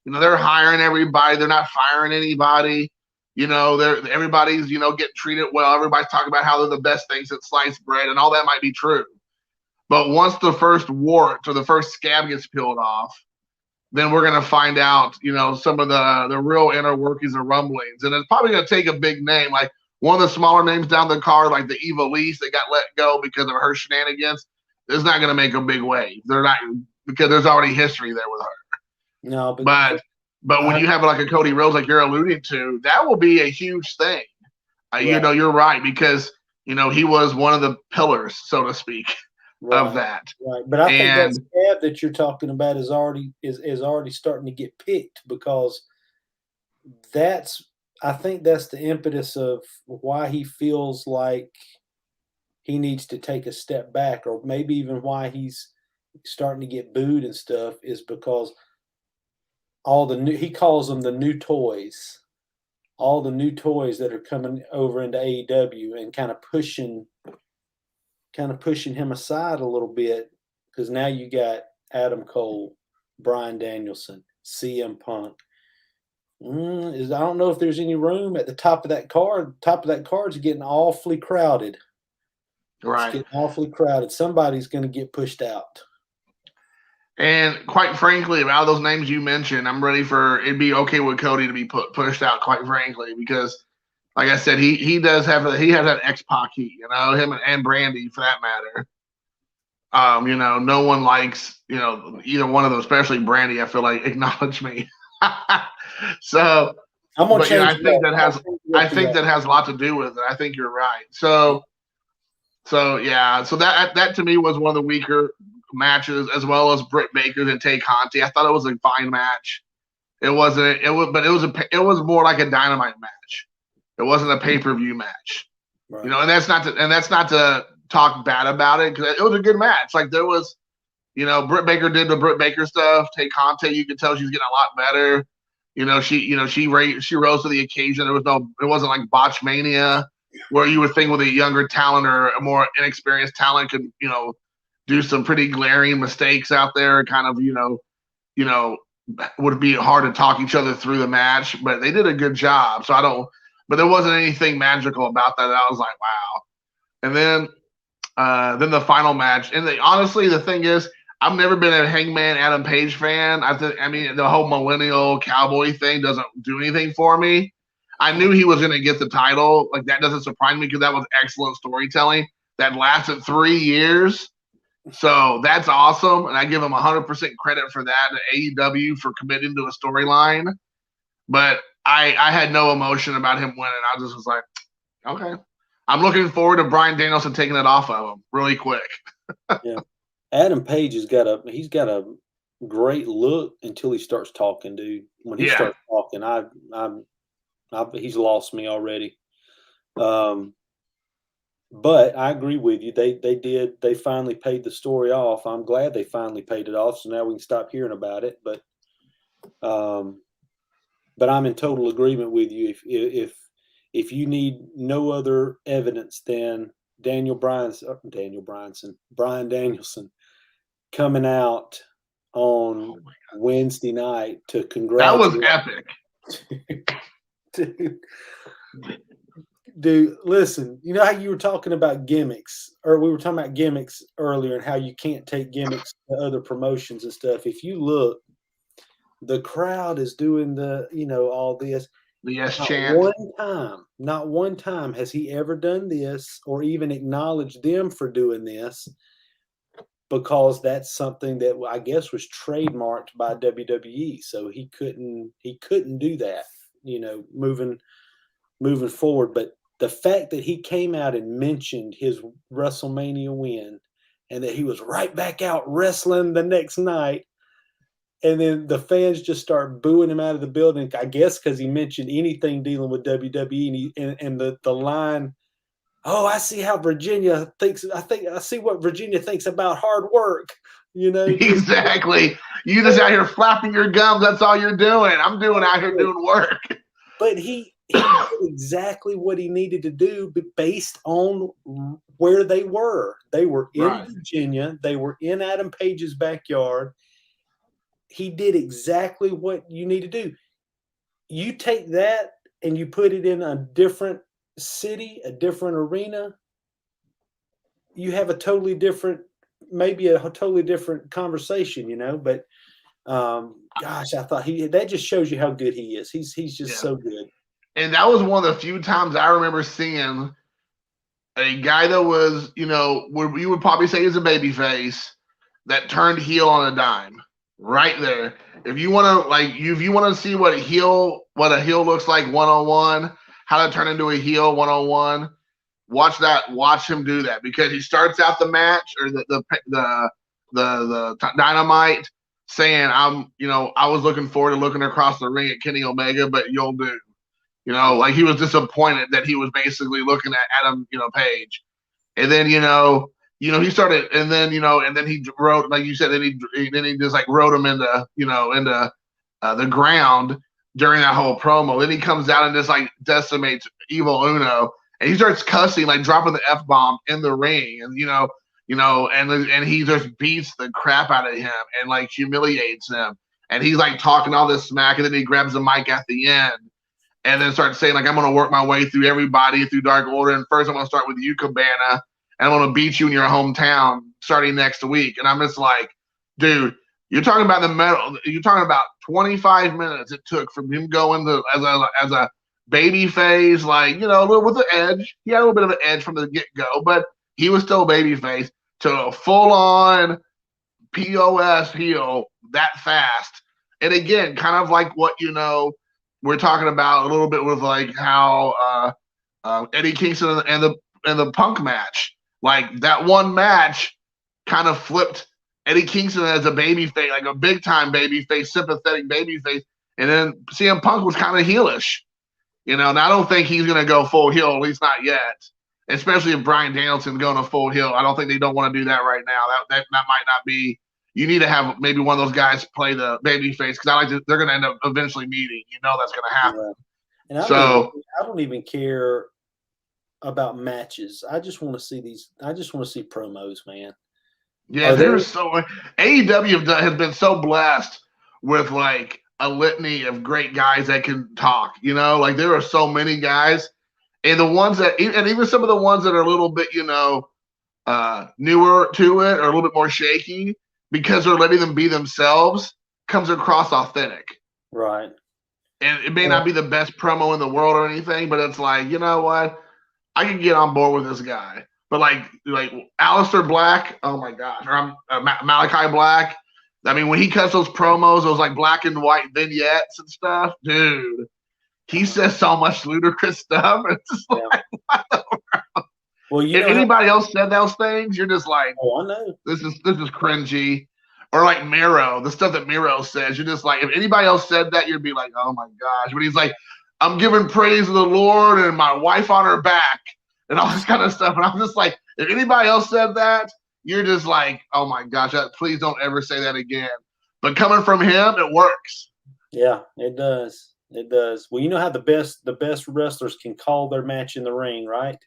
They're hiring everybody. They're not firing anybody. Everybody's, getting treated well. Everybody's talking about how they're the best things at sliced bread, and all that might be true. But once the first wart or the first scab gets peeled off, then we're going to find out, some of the real inner workings and rumblings. And it's probably going to take a big name, like one of the smaller names down the card, like the Eva Lise that got let go because of her shenanigans. Is not going to make a big wave. They're not, because there's already history there with her. No, But when you have like a Cody Rhodes, like you're alluding to, that will be a huge thing. right, You're right because he was one of the pillars, so to speak, of right, that. right. But I think that And scab that you're talking about is already starting to get picked because I think that's the impetus of why he feels like he needs to take a step back, or maybe even why he's starting to get booed and stuff, is because he calls them the new toys, all the new toys that are coming over into AEW and kind of pushing him aside a little bit because now you got Adam Cole, Bryan Danielson, CM Punk. I don't know if there's any room at the top of that card. Top of that card's getting awfully crowded. Right. It's getting awfully crowded. Somebody's going to get pushed out. And quite frankly, out of those names you mentioned, I'm ready for it'd be okay with Cody to be pushed out. Quite frankly, because like I said, he has that X-Pac heat, him and Brandy for that matter. No one likes either one of them, especially Brandy. I feel like acknowledge me. So I'm gonna change. I think that has a lot to do with it. I think you're right. So yeah. So that to me was one of the weaker matches, as well as Britt Baker's and Tay Conti. I thought it was a fine match. It was more like a Dynamite match. It wasn't a pay-per-view match. Right. And that's not to talk bad about it, because it was a good match. Like, there was, Britt Baker did the Britt Baker stuff. Tay Conti, you could tell she's getting a lot better. She rose to the occasion. It wasn't like Botchmania, where you would think with a younger talent or a more inexperienced talent could, do some pretty glaring mistakes out there, kind of, would be hard to talk each other through the match, but they did a good job. But there wasn't anything magical about that. I was like, wow. And then the final match. And honestly, the thing is, I've never been a Hangman Adam Page fan. The whole millennial cowboy thing doesn't do anything for me. I knew he was going to get the title. Like, that doesn't surprise me, because that was excellent storytelling that lasted 3 years. So that's awesome, and I give him 100% credit for that, to AEW for committing to a storyline. But I had no emotion about him winning. I just was like, okay. I'm looking forward to Bryan Danielson taking it off of him really quick. Yeah, Adam Page he's got a great look until he starts talking, dude. When he starts talking, he's lost me already. But I agree with you. They finally paid the story off. I'm glad they finally paid it off. So now we can stop hearing about it. But I'm in total agreement with you. If you need no other evidence than Bryan Danielson coming out on Wednesday night to congratulate. That was epic. Dude, listen, you know how you were talking about gimmicks, or we were talking about gimmicks earlier, and how you can't take gimmicks to other promotions and stuff. If you look, the crowd is doing all this. The yes chant. Not one time has he ever done this or even acknowledged them for doing this, because that's something that I guess was trademarked by WWE. So he couldn't do that, moving forward. But the fact that he came out and mentioned his WrestleMania win, and that he was right back out wrestling the next night, and then the fans just start booing him out of the building, I guess because he mentioned anything dealing with WWE, and the line, "Oh, I see how Virginia thinks. I see what Virginia thinks about hard work." Exactly. You just out here flapping your gums. That's all you're doing. I'm out here doing work. But he did exactly what he needed to do based on where they were. They were in Virginia. They were in Adam Page's backyard. He did exactly what you need to do. You take that and you put it in a different city, a different arena, you have a totally different conversation, but gosh, I thought that just shows you how good he is. He's just so good. And that was one of the few times I remember seeing a guy that was, what you would probably say is a babyface, that turned heel on a dime. Right there. If you want to see what a heel looks like one-on-one, how to turn into a heel one-on-one, watch him do that, because he starts out the match or the Dynamite saying, I was looking forward to looking across the ring at Kenny Omega, but you'll do. Like, he was disappointed that he was basically looking at Adam, Page. And then, he started, and then he wrote, like you said, then he just like wrote him into the ground during that whole promo. Then he comes out and just like decimates Evil Uno, and he starts cussing, like dropping the F-bomb in the ring. And and he just beats the crap out of him and like humiliates him. And he's like talking all this smack, and then he grabs the mic at the end and then starts saying, like, I'm going to work my way through everybody through Dark Order. And first I'm going to start with you, Cabana, and I'm going to beat you in your hometown starting next week. And I'm just like, dude, you're talking about the metal. You're talking about 25 minutes it took from him going to as a baby phase, like, a little with the edge. He had a little bit of an edge from the get-go, but he was still baby face to a full-on POS heel that fast. And again, kind of like what, we're talking about a little bit with like how Eddie Kingston and the Punk match, like that one match kind of flipped Eddie Kingston as a babyface, like a big time babyface, sympathetic babyface, and then CM Punk was kind of heelish, and I don't think he's gonna go full heel, at least not yet. Especially if Bryan Danielson's going to full heel, I don't think they don't want to do that right now. That might not be. You need to have maybe one of those guys play the baby face because they're going to end up eventually meeting. That's going to happen. Yeah. And I don't even care about matches. I just want to see I just want to see promos, man. Yeah, AEW has been so blessed with like a litany of great guys that can talk. Like there are so many guys, and the ones that, and even some of the ones that are a little bit, newer to it or a little bit more shaky, because they're letting them be themselves, comes across authentic. Right. And it may not be the best promo in the world or anything, but it's like, you know what? I can get on board with this guy. But like Aleister Black, oh my gosh, or Malachi Black. I mean, when he cuts those promos, those like black and white vignettes and stuff, dude, he says so much ludicrous stuff. It's just like, what the world? Well, if anybody else said those things, you're just like, oh, I know. This is cringy. Or like Miro, the stuff that Miro says, you're just like, if anybody else said that, you'd be like, oh my gosh. But he's like, I'm giving praise to the Lord and my wife on her back and all this kind of stuff. And I'm just like, if anybody else said that, you're just like, oh my gosh, please don't ever say that again. But coming from him, it works. Yeah, it does. It does. Well, you know how the best wrestlers can call their match in the ring, right?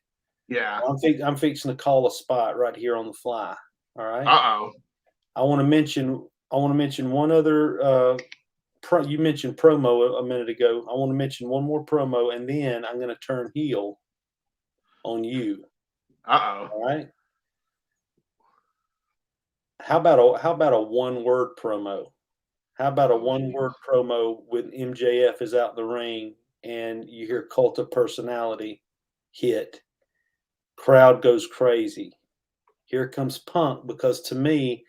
Yeah. I'm fixing to call a spot right here on the fly. All right. Uh-oh. I want to mention one other you mentioned promo a minute ago. I want to mention one more promo, and then I'm going to turn heel on you. Uh-oh. All right. How about a one-word promo? How about a one-word promo with MJF is out the ring and you hear Cult of Personality hit. Crowd goes crazy. Here comes Punk, because to me,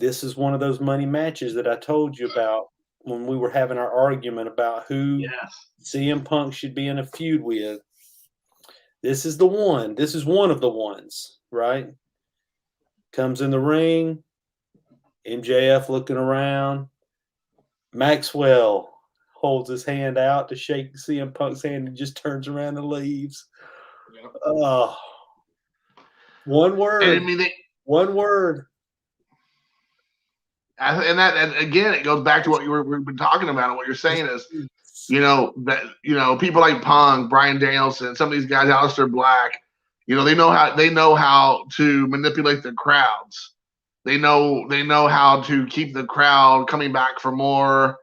this is one of those money matches that I told you about when we were having our argument about who CM Punk should be in a feud with. This is the one. This is one of the ones, right? Comes in the ring. MJF looking around. Maxwell holds his hand out to shake CM Punk's hand and just turns around and leaves. Yep. One word. And I mean, one word. And again, it goes back to what we've been talking about, and what you're saying is, people like Punk, Bryan Danielson, some of these guys, Aleister Black, they know how to manipulate the crowds. They know how to keep the crowd coming back for more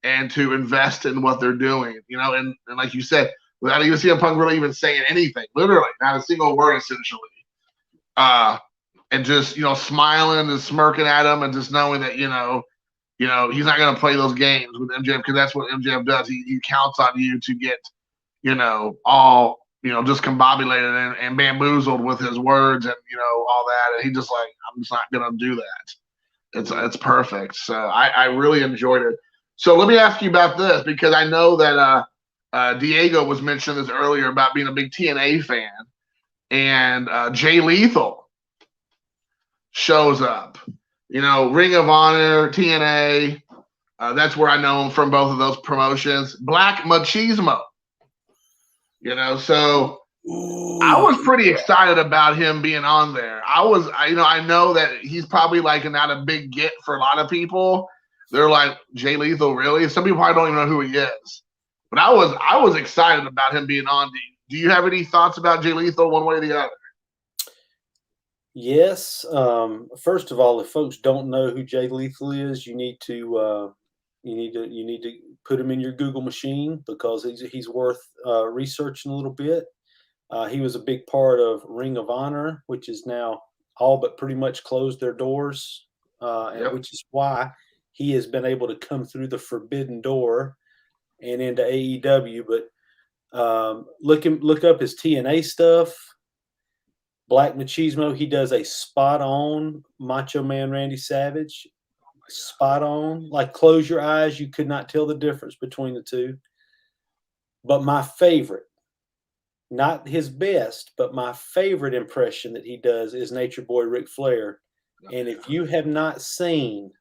and to invest in what they're doing. And like you said, without even CM Punk really even saying anything, literally not a single word, essentially. And just, smiling and smirking at him and just knowing that, he's not going to play those games with MJF, because that's what MJF does. He counts on you to get, all, discombobulated and bamboozled with his words and, all that. And he just like, I'm just not going to do that. It's perfect. So I really enjoyed it. So let me ask you about this, because I know that Diego was mentioning this earlier about being a big TNA fan, and Jay Lethal shows up. Ring of Honor, TNA. That's where I know him from, both of those promotions. Black Machismo. So ooh, I was pretty excited about him being on there. I know that he's probably like not a big get for a lot of people. They're like, Jay Lethal, really? Some people probably don't even know who he is. But I was excited about him being on. Do you have any thoughts about Jay Lethal one way or the other? Yes. First of all, if folks don't know who Jay Lethal is, you need to put him in your Google machine because he's worth researching a little bit. He was a big part of Ring of Honor, which is now all but pretty much closed their doors, and Yep. which is why he has been able to come through the forbidden door and into AEW. But look up his TNA stuff. Black Machismo, he does a spot on Macho Man Randy Savage. Spot on. Like, close your eyes, you could not tell the difference between the two. But my favorite, not his best, but my favorite impression that he does is Nature Boy Ric Flair. And if you have not seen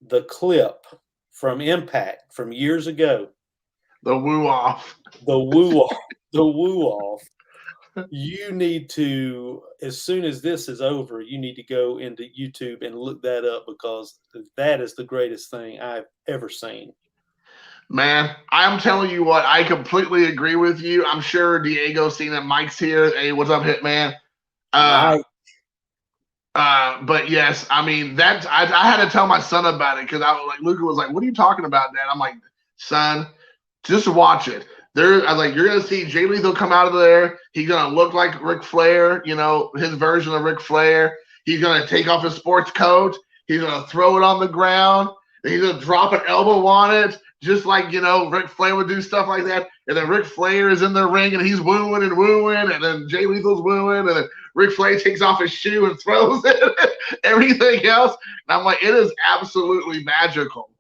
the clip from Impact from years ago, The woo off. the woo off, the woo off, you need to, as soon as this is over, you need to go into YouTube and look that up because that is the greatest thing I've ever seen. Man, I'm telling you what, I completely agree with you. I'm sure Diego's seen that Mike's here. Hey, what's up, Hitman? Mike. But yes, I mean I had to tell my son about it because I was like, Luca was like, "What are you talking about, Dad?" I'm like, "Son, just watch it." I was like, "You're gonna see Jay Lethal come out of there. He's gonna look like Ric Flair, his version of Ric Flair. He's gonna take off his sports coat. He's gonna throw it on the ground. And he's gonna drop an elbow on it, just like Ric Flair would do stuff like that. And then Ric Flair is in the ring and he's wooing, and then Jay Lethal's wooing, and then Ric Flair takes off his shoe and throws it. Everything else, and I'm like, it is absolutely magical.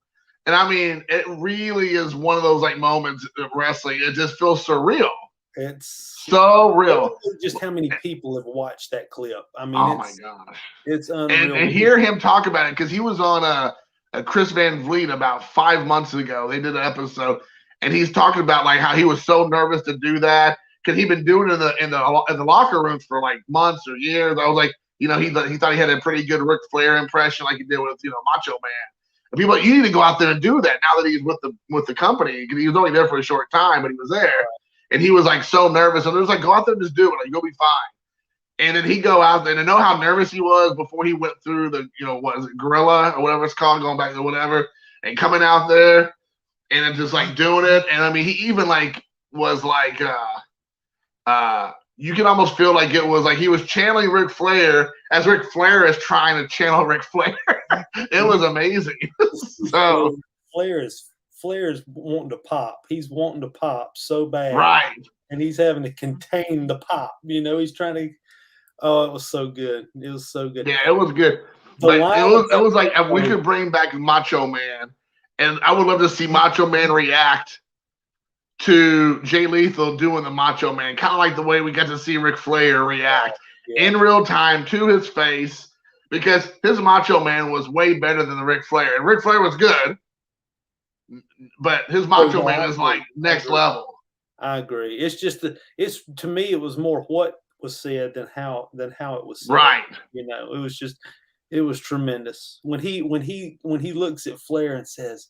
And I mean, it really is one of those like moments of wrestling. It just feels surreal. It's so real. Just how many people have watched that clip? I mean, oh my gosh, it's unreal. And hear him talk about it because he was on a Chris Van Vliet about 5 months ago. They did an episode, and he's talking about like how he was so nervous to do that because he'd been doing it in the locker rooms for like months or years. I was like, he thought he had a pretty good Ric Flair impression, like he did with Macho Man. And people, you need to go out there and do that now that he's with the company. He was only there for a short time, but he was there, and he was like so nervous. And it was like, go out there and just do it. Like, you'll be fine. And then he'd go out there, and I know how nervous he was before he went through the, what is it, gorilla or whatever it's called, going back to whatever, and coming out there and then just like doing it. And I mean, he even like was like, you can almost feel like it was like he was channeling Ric Flair as Ric Flair is trying to channel Ric Flair. It was amazing. So Flair is wanting to pop. He's wanting to pop so bad, right? And he's having to contain the pop. He's trying to. Oh, it was so good. It was so good. Yeah, it was good. But it was like if we could bring back Macho Man, and I would love to see Macho Man react to Jay Lethal doing the Macho Man, kind of like the way we got to see Ric Flair react in real time to his face, because his Macho Man was way better than the Ric Flair. And Ric Flair was good, but his Macho Man is like next level. I agree. It's just to me, it was more what was said than how it was said. Right. It was tremendous. When he looks at Flair and says,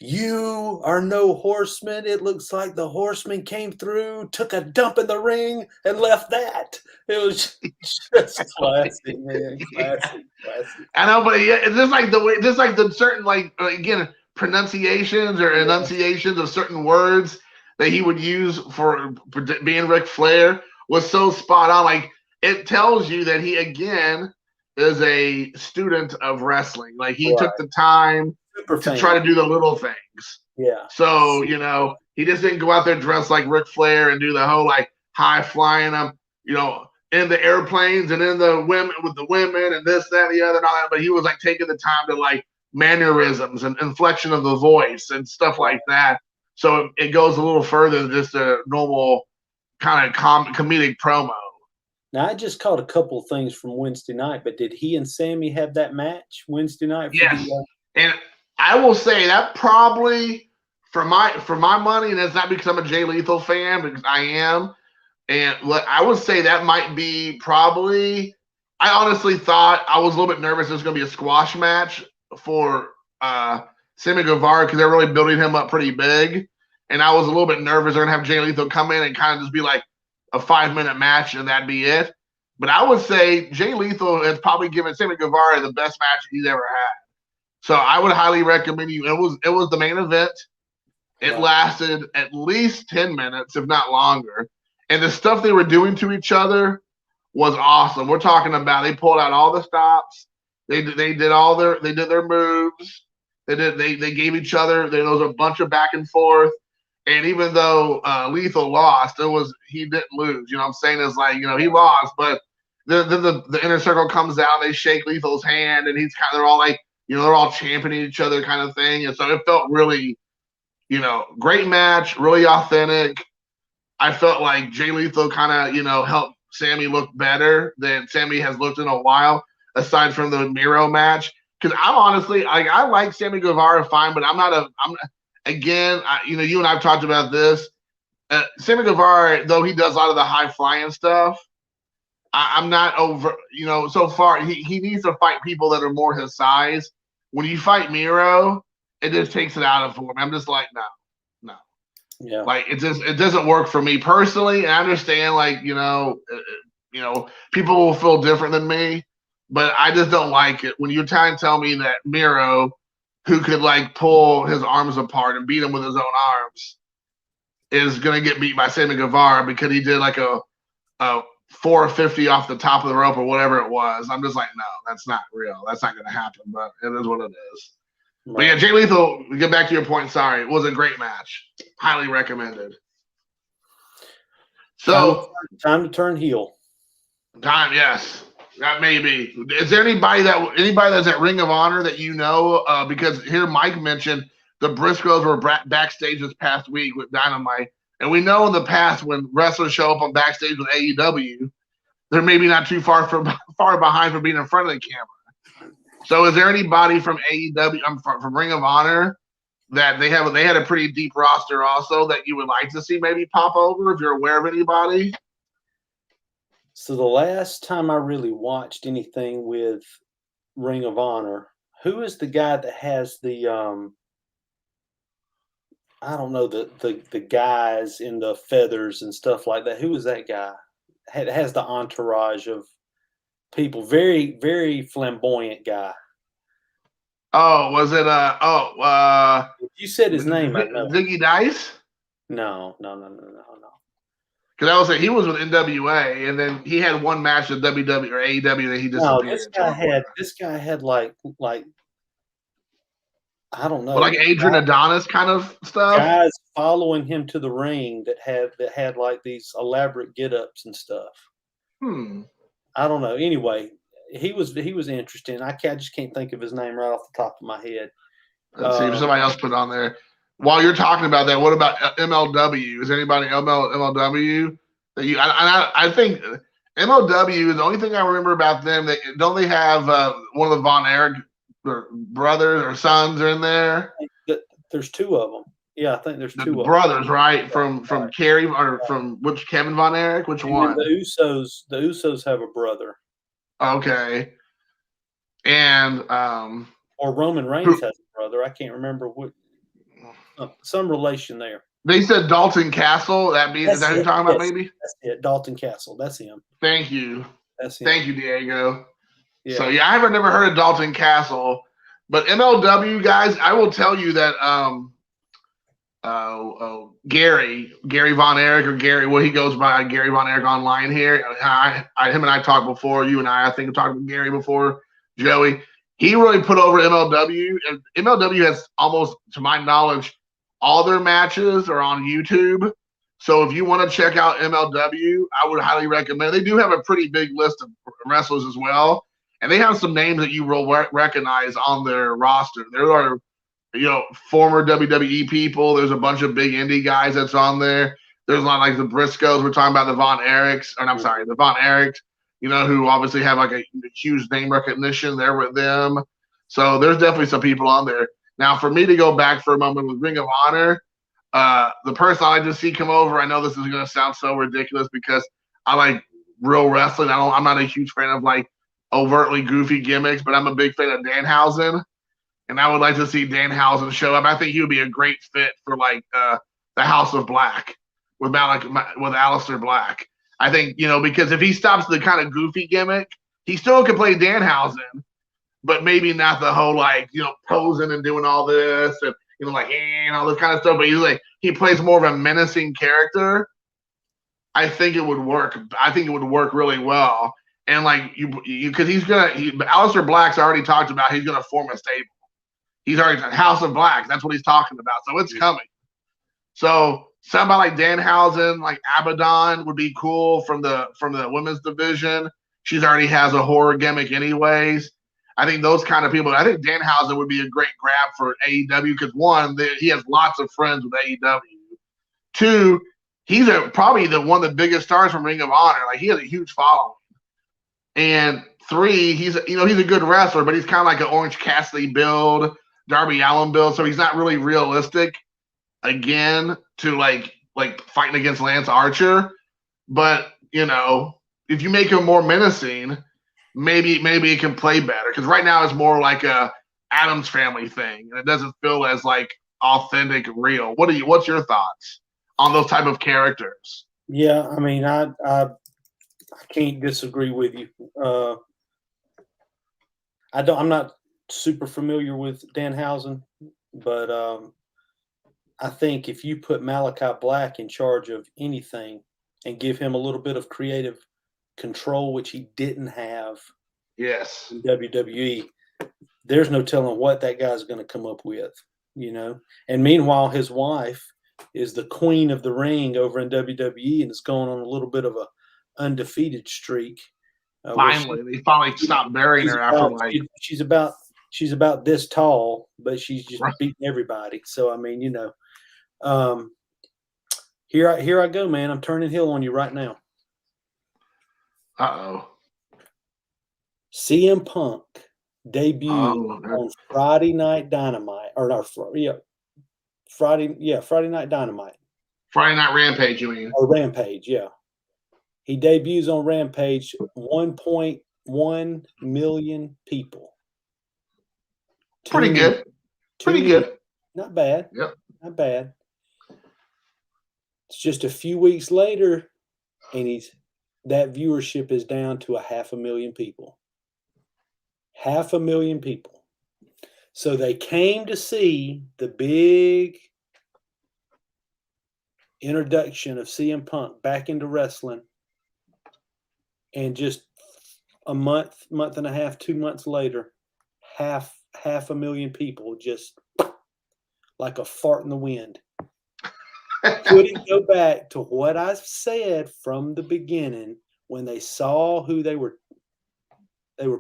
"You are no horseman. It looks like the horseman came through, took a dump in the ring, and left that." It was just classic, man. Classic. I know, but yeah, it's just like the certain, like, again, pronunciations or enunciations of certain words that he would use for being Ric Flair was so spot on. Like, it tells you that he, again, is a student of wrestling. Like, he took the time to try to do the little things. Yeah. So, he just didn't go out there dressed like Ric Flair and do the whole, like, high flying them, in the airplanes and in the women with the women and this, that, and the other and all that. But he was, like, taking the time to, like, mannerisms and inflection of the voice and stuff like that. So it goes a little further than just a normal kind of comedic promo. Now, I just caught a couple of things from Wednesday night, but did he and Sammy have that match Wednesday night? Yes. And I will say that probably, for my money, and it's not because I'm a Jay Lethal fan, because I am, and I would say that might be probably, I honestly thought, I was a little bit nervous it was going to be a squash match for Sammy Guevara because they're really building him up pretty big. And I was a little bit nervous they're going to have Jay Lethal come in and kind of just be like, a 5-minute match and that'd be it. But I would say Jay Lethal has probably given Sammy Guevara the best match he's ever had. So I would highly recommend you. It was the main event. It lasted at least 10 minutes, if not longer. And the stuff they were doing to each other was awesome. We're talking about they pulled out all the stops. They did their moves. They gave each other. There was a bunch of back and forth. And even though Lethal lost, he didn't lose. You know what I'm saying? It's like, he lost, but then the inner circle comes out, they shake Lethal's hand, and they're all like, they're all championing each other kind of thing. And so it felt really, great match, really authentic. I felt like Jay Lethal kind of, helped Sammy look better than Sammy has looked in a while, aside from the Miro match. Because I'm honestly, I like Sammy Guevara fine, but you and I've talked about this. Sammy Guevara, though he does a lot of the high flying stuff, I'm not over, so far, he needs to fight people that are more his size. When you fight Miro, it just takes it out of him. I'm just like, no. Yeah. Like it doesn't work for me personally. I understand, like, people will feel different than me, but I just don't like it when you're trying to tell me that Miro, who could like pull his arms apart and beat him with his own arms, is gonna get beat by Sammy Guevara because he did like a 450 off the top of the rope or whatever it was. I'm just like, no, that's not real. That's not gonna happen. But it is what it is. Right. But yeah, Jay Lethal, get back to your point. Sorry, it was a great match. Highly recommended. So time to turn heel. Yes, that may be. Is there anybody that's at Ring of Honor that because here Mike mentioned the Briscoes were backstage this past week with Dynamite, and we know in the past when wrestlers show up on backstage with AEW, they're maybe not too far behind for being in front of the camera. So is there anybody from AEW, from Ring of Honor, that they had a pretty deep roster also that you would like to see maybe pop over if you're aware of anybody? So the last time I really watched anything with Ring of Honor, who is the guy that has the I don't know, the guys in the feathers and stuff like that? Who is that guy? Has the entourage of people, very, very flamboyant guy. Oh, was it you said his name, I know. Ziggy Dice? No. Because I would say he was with NWA, and then he had one match with WWE or AEW that he disappeared. No, this guy had like I don't know, like Adrian Adonis kind of stuff. Guys following him to the ring that had like these elaborate get-ups and stuff. I don't know. Anyway, he was interesting. I just can't think of his name right off the top of my head. Let's see if somebody else put it on there. While you're talking about that, what about MLW? Is anybody MLW that you? I think MLW is the only thing I remember about them. Don't they have one of the Von Erich brothers or sons are in there? There's two of them. Yeah, I think there's two brothers, right? From Kerry or from which Kevin Von Erich? Which one? The Usos have a brother. Okay. And or Roman Reigns has a brother. I can't remember what. Some relation there. They said Dalton Castle. Is that who you're talking about? Maybe that's it. Dalton Castle. That's him. Thank you. That's him. Thank you, Diego. Yeah. So yeah, I have never heard of Dalton Castle, but MLW guys, I will tell you that Gary Von Erich or Gary, what he goes by, Gary Von Erich online here. Him and I talked before. You and I think, talked with Gary before. Joey, he really put over MLW, and MLW has almost, to my knowledge, all their matches are on YouTube. So if you want to check out MLW, I would highly recommend. They do have a pretty big list of wrestlers as well, and they have some names that you will recognize on their roster. There are, former WWE people. There's a bunch of big indie guys that's on there. There's a lot like the Briscoes. We're talking about the Von Erichs, the Von Erichs, who obviously have like a huge name recognition there with them. So there's definitely some people on there. Now, for me to go back for a moment with Ring of Honor, the person I like to see come over, I know this is going to sound so ridiculous because I like real wrestling. I'm not a huge fan of like overtly goofy gimmicks, but I'm a big fan of Danhausen. And I would like to see Danhausen show up. I think he would be a great fit for like the House of Black with Aleister Black. I think, because if he stops the kind of goofy gimmick, he still can play Danhausen, but maybe not the whole posing and doing all this and and all this kind of stuff. But he plays more of a menacing character. I think it would work. I think it would work really well. And because Aleister Black's already talked about he's gonna form a stable. He's already House of Black. That's what he's talking about. So it's coming. So somebody like Danhausen, like Abaddon would be cool from the women's division. She's already has a horror gimmick anyways. I think those kind of people. I think Danhausen would be a great grab for AEW because one, he has lots of friends with AEW. Two, he's probably one of the biggest stars from Ring of Honor. Like he has a huge following. And three, he's a good wrestler, but he's kind of like an Orange Cassidy build, Darby Allin build. So he's not really realistic. Again, to like fighting against Lance Archer, but if you make him more menacing, maybe it can play better. Because right now it's more like a Addams Family thing, and it doesn't feel as like authentic and real. What's your thoughts on those type of characters? Yeah, I mean, I can't disagree with you. I'm not super familiar with Danhausen, but I think if you put Malachi Black in charge of anything and give him a little bit of creative control, which he didn't have in WWE, there's no telling what that guy's going to come up with, And meanwhile, his wife is the queen of the ring over in WWE and is going on a little bit of a undefeated streak. They finally stopped burying her after she's about this tall, but she's just beating everybody. So I mean, here I go, man. I'm turning heel on you right now. CM Punk debuted on Friday Night Dynamite, Friday Night Dynamite. Friday Night Rampage, you mean? Or Rampage, yeah. He debuts on Rampage, 1.1 million people. Pretty good. Not bad. Yep. Not bad. It's just a few weeks later, and that viewership is down to 500,000 people. 500,000 people. So they came to see the big introduction of CM Punk back into wrestling, and just a month and a half, 2 months later, 500,000 people, just like a fart in the wind. Couldn't go back to what I said from the beginning when they saw who they were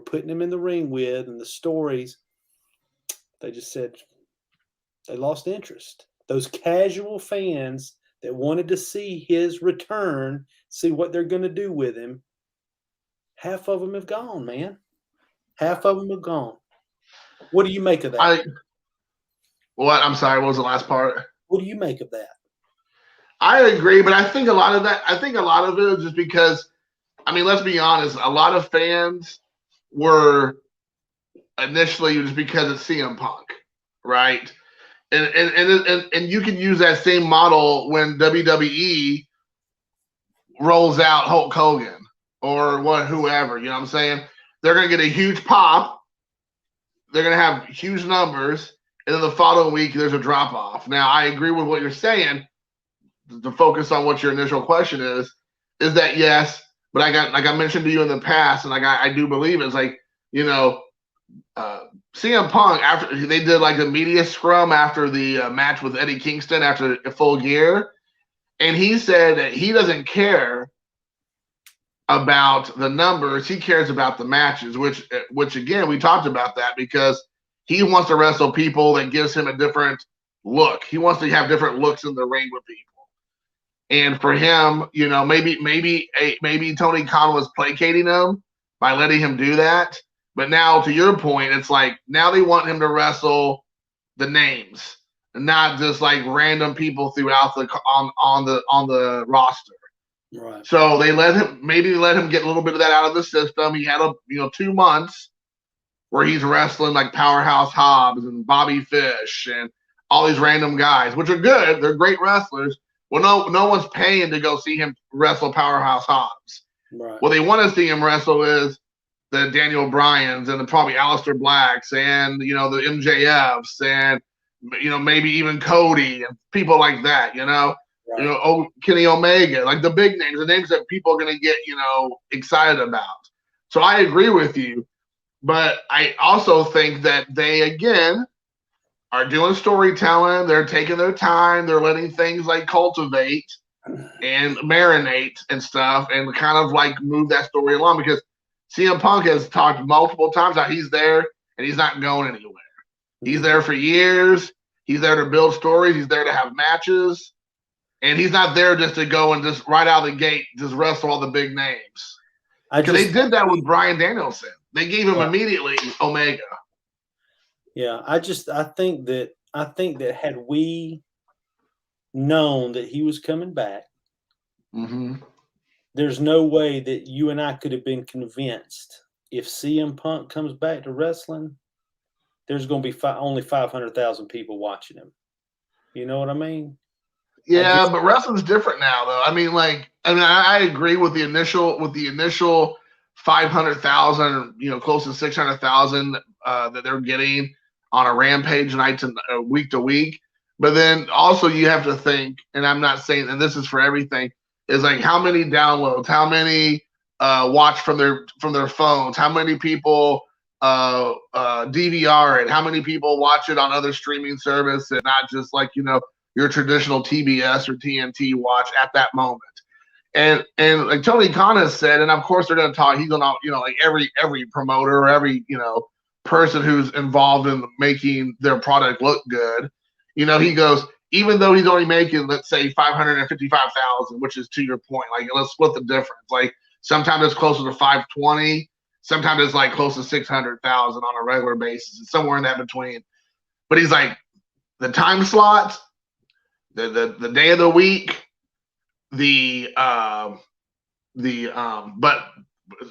putting him in the ring with and the stories. They just said they lost interest. Those casual fans that wanted to see his return, see what they're going to do with him, half of them have gone, man. Half of them have gone. What do you make of that? What? I'm sorry. What was the last part? What do you make of that? I agree, but I think a lot of it is just because, I mean, let's be honest, a lot of fans were initially just because it's CM Punk, right? And you can use that same model when WWE rolls out Hulk Hogan or whoever, you know what I'm saying? They're going to get a huge pop. They're going to have huge numbers. And then the following week, there's a drop off. Now, I agree with what you're saying. To focus on what your initial question is that yes, but I mentioned to you in the past, and I do believe it's CM Punk, after they did like a media scrum after the match with Eddie Kingston after Full Gear, and he said that he doesn't care about the numbers, he cares about the matches, which again we talked about that because he wants to wrestle people that gives him a different look. He wants to have different looks in the ring with people. And for him, maybe Tony Khan was placating him by letting him do that. But now, to your point, it's like now they want him to wrestle the names, and not just like random people throughout on the roster. Right. So they let him get a little bit of that out of the system. He had 2 months where he's wrestling like Powerhouse Hobbs and Bobby Fish and all these random guys, which are good. They're great wrestlers. Well, no one's paying to go see him wrestle Powerhouse Hobbs. Right. What they want to see him wrestle is the Daniel Bryans and probably Aleister Blacks and the MJFs and maybe even Cody and people like that. Right. Kenny Omega, like the big names, the names that people are going to get excited about. So I agree with you, but I also think that they again are doing storytelling. They're taking their time. They're letting things like cultivate and marinate and stuff and kind of like move that story along because CM Punk has talked multiple times how he's there and he's not going anywhere. He's there for years. He's there to build stories. He's there to have matches. And he's not there just to go and just right out of the gate just wrestle all the big names. Because they did that with Bryan Danielson. They gave him immediately Omega. Yeah, I think that had we known that he was coming back, there's no way that you and I could have been convinced if CM Punk comes back to wrestling, there's going to be only 500,000 people watching him. You know what I mean? Yeah, but wrestling's different now, though. I agree with the initial 500,000, close to 600,000 that they're getting on a Rampage night to week to week. But then also you have to think, and I'm not saying, and this is for everything, is like how many downloads, how many watch from their phones, how many people DVR it, how many people watch it on other streaming service, and not just like your traditional TBS or TNT watch at that moment. And like Tony Khan has said, and of course they're going to talk. He's going to like every promoter or every person who's involved in making their product look good. He goes, even though he's only making, let's say, 555,000, which is to your point. Like let's split the difference. Like sometimes it's closer to 520, sometimes it's like close to 600,000 on a regular basis. It's somewhere in that between. But he's like the time slots, the day of the week, but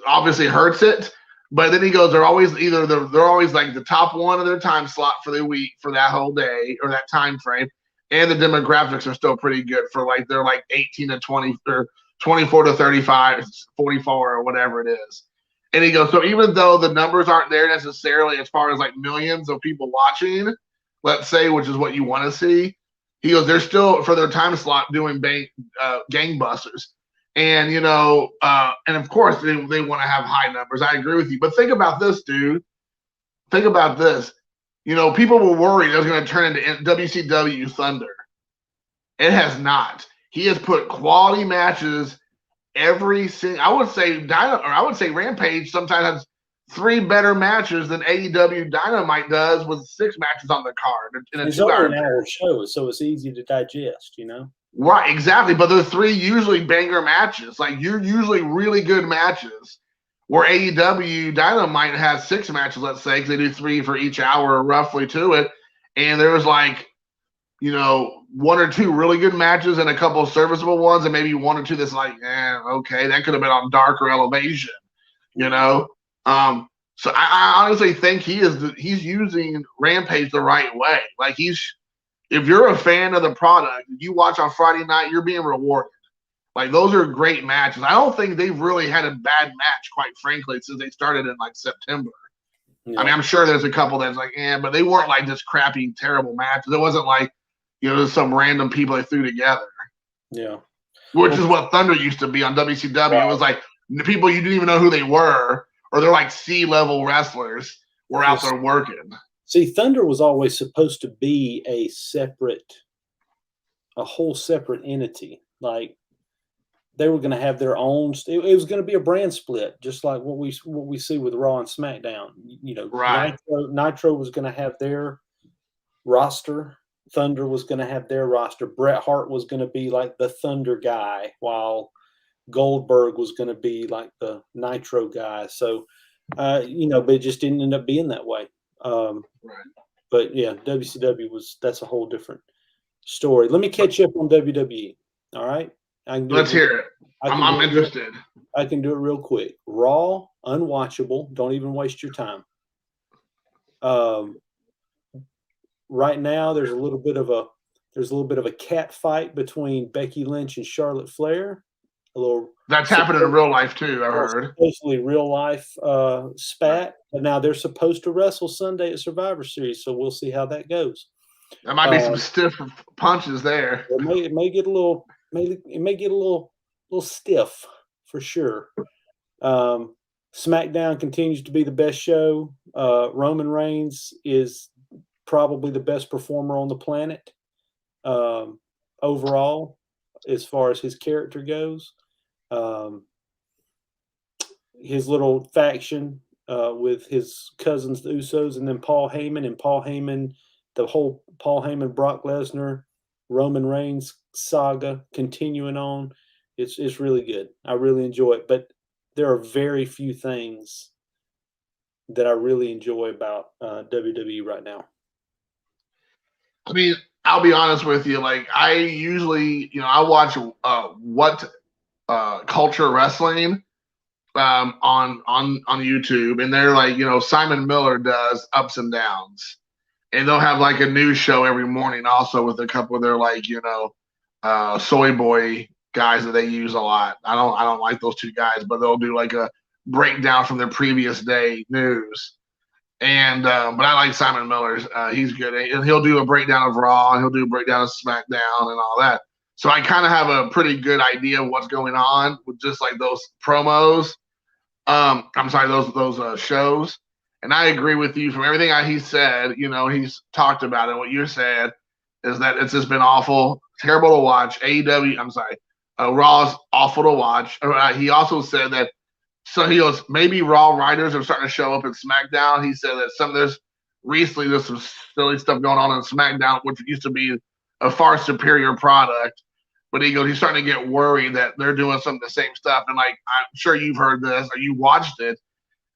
obviously hurts it. But then he goes, they're always like the top one of their time slot for the week for that whole day or that time frame, and the demographics are still pretty good for like they're like 18 to 20 or 24 to 35, 44 or whatever it is. And he goes, so even though the numbers aren't there necessarily as far as like millions of people watching, let's say, which is what you want to see, he goes, they're still for their time slot doing gangbusters. And, and of course they want to have high numbers. I agree with you. But think about this, dude. Think about this. People were worried it was going to turn into WCW Thunder. It has not. He has put quality matches every single. I would say Rampage sometimes has 3 better matches than AEW Dynamite does with 6 matches on the card in a 2-hour show, so it's easy to digest. Right, exactly. But they're 3 usually banger matches. Like you're usually really good matches. Where AEW Dynamite has 6 matches, let's say, because they do 3 for each hour roughly to it. And there was like, 1 or 2 really good matches and a couple of serviceable ones, and maybe 1 or 2 that's like, okay, that could have been on Darker Elevation, So I honestly think he's using Rampage the right way. Like if you're a fan of the product, you watch on Friday night, you're being rewarded. Like those are great matches. I don't think they've really had a bad match, quite frankly, since they started in like September. Yeah. I mean, I'm sure there's a couple that's like, but they weren't like just crappy, terrible matches. It wasn't like, there's some random people they threw together. Yeah. Which is what Thunder used to be on WCW. Right. It was like the people you didn't even know who they were, or they're like C-level wrestlers were out there working. See, Thunder was always supposed to be a whole separate entity. Like they were going to have their own. It was going to be a brand split, just like what we see with Raw and SmackDown. Right. Nitro was going to have their roster. Thunder was going to have their roster. Bret Hart was going to be like the Thunder guy, while Goldberg was going to be like the Nitro guy. So, but it just didn't end up being that way. Right. But yeah, WCW that's a whole different story. Let me catch you up on WWE. All right. Let's hear it. I'm interested. I can do it real quick. Raw, unwatchable. Don't even waste your time. Right now, there's a little bit of There's a little bit of a cat fight between Becky Lynch and Charlotte Flair. A little That's happening in real life too, I heard. Supposedly real life spat. And now they're supposed to wrestle Sunday at Survivor Series, so we'll see how that goes. There might be some stiff punches there. It may get a little, little stiff for sure. SmackDown continues to be the best show. Roman Reigns is probably the best performer on the planet overall, as far as his character goes. His little faction with his cousins, the Usos, and then Paul Heyman, the whole Paul Heyman, Brock Lesnar, Roman Reigns saga continuing on. It's really good. I really enjoy it. But there are very few things that I really enjoy about WWE right now. I mean, I'll be honest with you. Like, I usually, I watch What Culture Wrestling on YouTube, and they're like, Simon Miller does Ups and Downs, and they'll have like a news show every morning also with a couple of their like soy boy guys that they use a lot. I don't like those two guys, but they'll do like a breakdown from their previous day news. And but I like Simon Miller's. He's good, and he'll do a breakdown of Raw, and he'll do a breakdown of SmackDown, and all that. So I kind of have a pretty good idea of what's going on with just like those promos. I'm sorry, those shows. And I agree with you from everything he said. He's talked about it. What you said is that it's just been awful, terrible to watch. AEW, I'm sorry, Raw is awful to watch. He also said that. So he goes, maybe Raw writers are starting to show up in SmackDown. He said that there's some silly stuff going on in SmackDown, which used to be a far superior product. But he goes, he's starting to get worried that they're doing some of the same stuff. And like, I'm sure you've heard this or you watched it,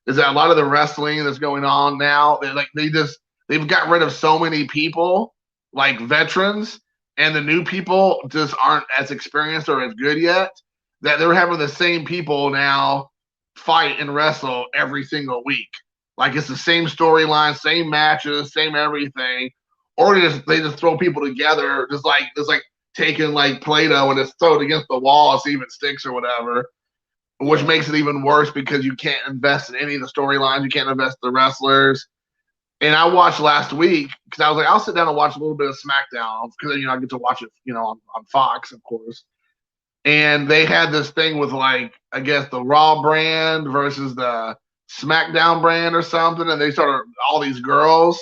is that a lot of the wrestling that's going on now, they've got rid of so many people, like veterans, and the new people just aren't as experienced or as good yet, that they're having the same people now fight and wrestle every single week. Like it's the same storyline, same matches, same everything. Or they just throw people together, just like taking like Play-Doh and just throw it against the wall and see if it sticks or whatever. Which makes it even worse because you can't invest in any of the storylines, you can't invest in the wrestlers. And I watched last week because I was like, I'll sit down and watch a little bit of SmackDown because I get to watch it, on Fox, of course. And they had this thing with like, I guess the Raw brand versus the SmackDown brand or something. And they started, all these girls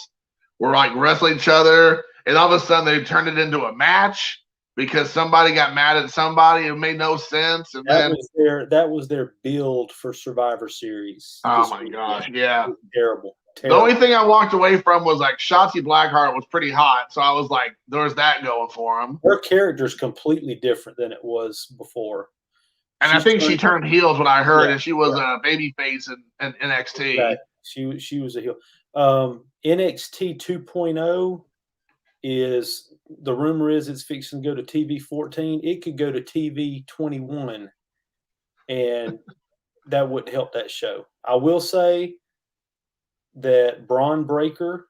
were like wrestling each other. And all of a sudden they turned it into a match because somebody got mad at somebody. It made no sense. And that was their build for Survivor Series. Oh my gosh. Yeah. Terrible. The only thing I walked away from was like Shotzi Blackheart was pretty hot. So I was like, there's that going for him. Her character's completely different than it was before. And I think she turned heel is what I heard. And she was a babyface in NXT. Exactly. She was a heel. NXT 2.0 is, the rumor is it's fixing to go to TV 14. It could go to TV 21. And that wouldn't help that show. I will say that Braun Breaker,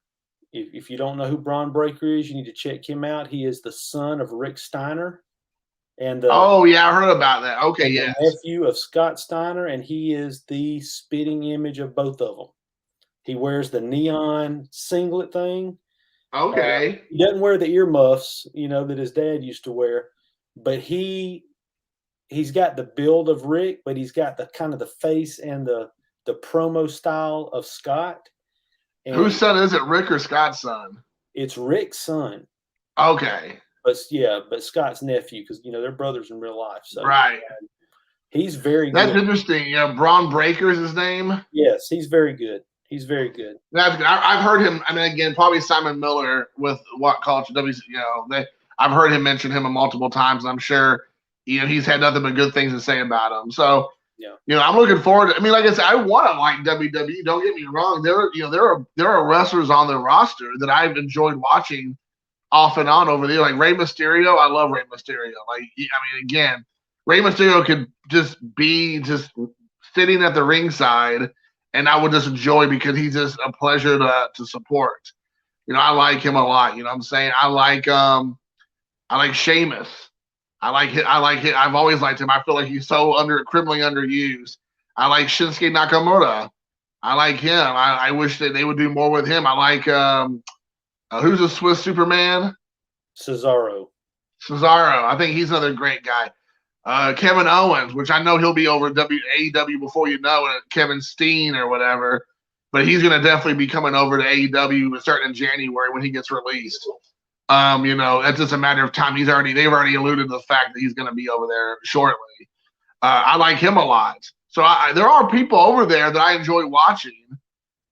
if you don't know who Braun Breaker is, you need to check him out. He is the son of Rick Steiner. And I heard about that. Okay, the nephew of Scott Steiner, and he is the spitting image of both of them. He wears the neon singlet thing. Okay. He doesn't wear the earmuffs, that his dad used to wear, but he's got the build of Rick, but he's got the kind of the face and the promo style of Scott. And whose son is it, Rick or Scott's son? It's Rick's son. Okay. But Scott's nephew, because they're brothers in real life. So right. He's very good. That's interesting. Braun Breaker's his name? Yes, he's very good. He's very good. That's good. I've heard him. I mean, again, probably Simon Miller with What Culture I've heard him mention him multiple times. And I'm sure he's had nothing but good things to say about him. So I'm looking forward. I mean, like I said, I want to like WWE. Don't get me wrong. There are wrestlers on the roster that I've enjoyed watching off and on over there. Like Rey Mysterio, I love Rey Mysterio. Like, I mean, again, Rey Mysterio could just be sitting at the ringside, and I would just enjoy because he's just a pleasure to support. I like him a lot. You know what I'm saying? I like I like Sheamus. I like it. I've always liked him. I feel like he's so criminally underused. I like Shinsuke Nakamura. I like him. I wish that they would do more with him. I like who's a Swiss Superman? Cesaro. I think he's another great guy. Kevin Owens, which I know he'll be over AEW before you know it, Kevin Steen or whatever. But he's going to definitely be coming over to AEW starting in January when he gets released. That's just a matter of time. They've already alluded to the fact that he's going to be over there shortly. I like him a lot. So there are people over there that I enjoy watching,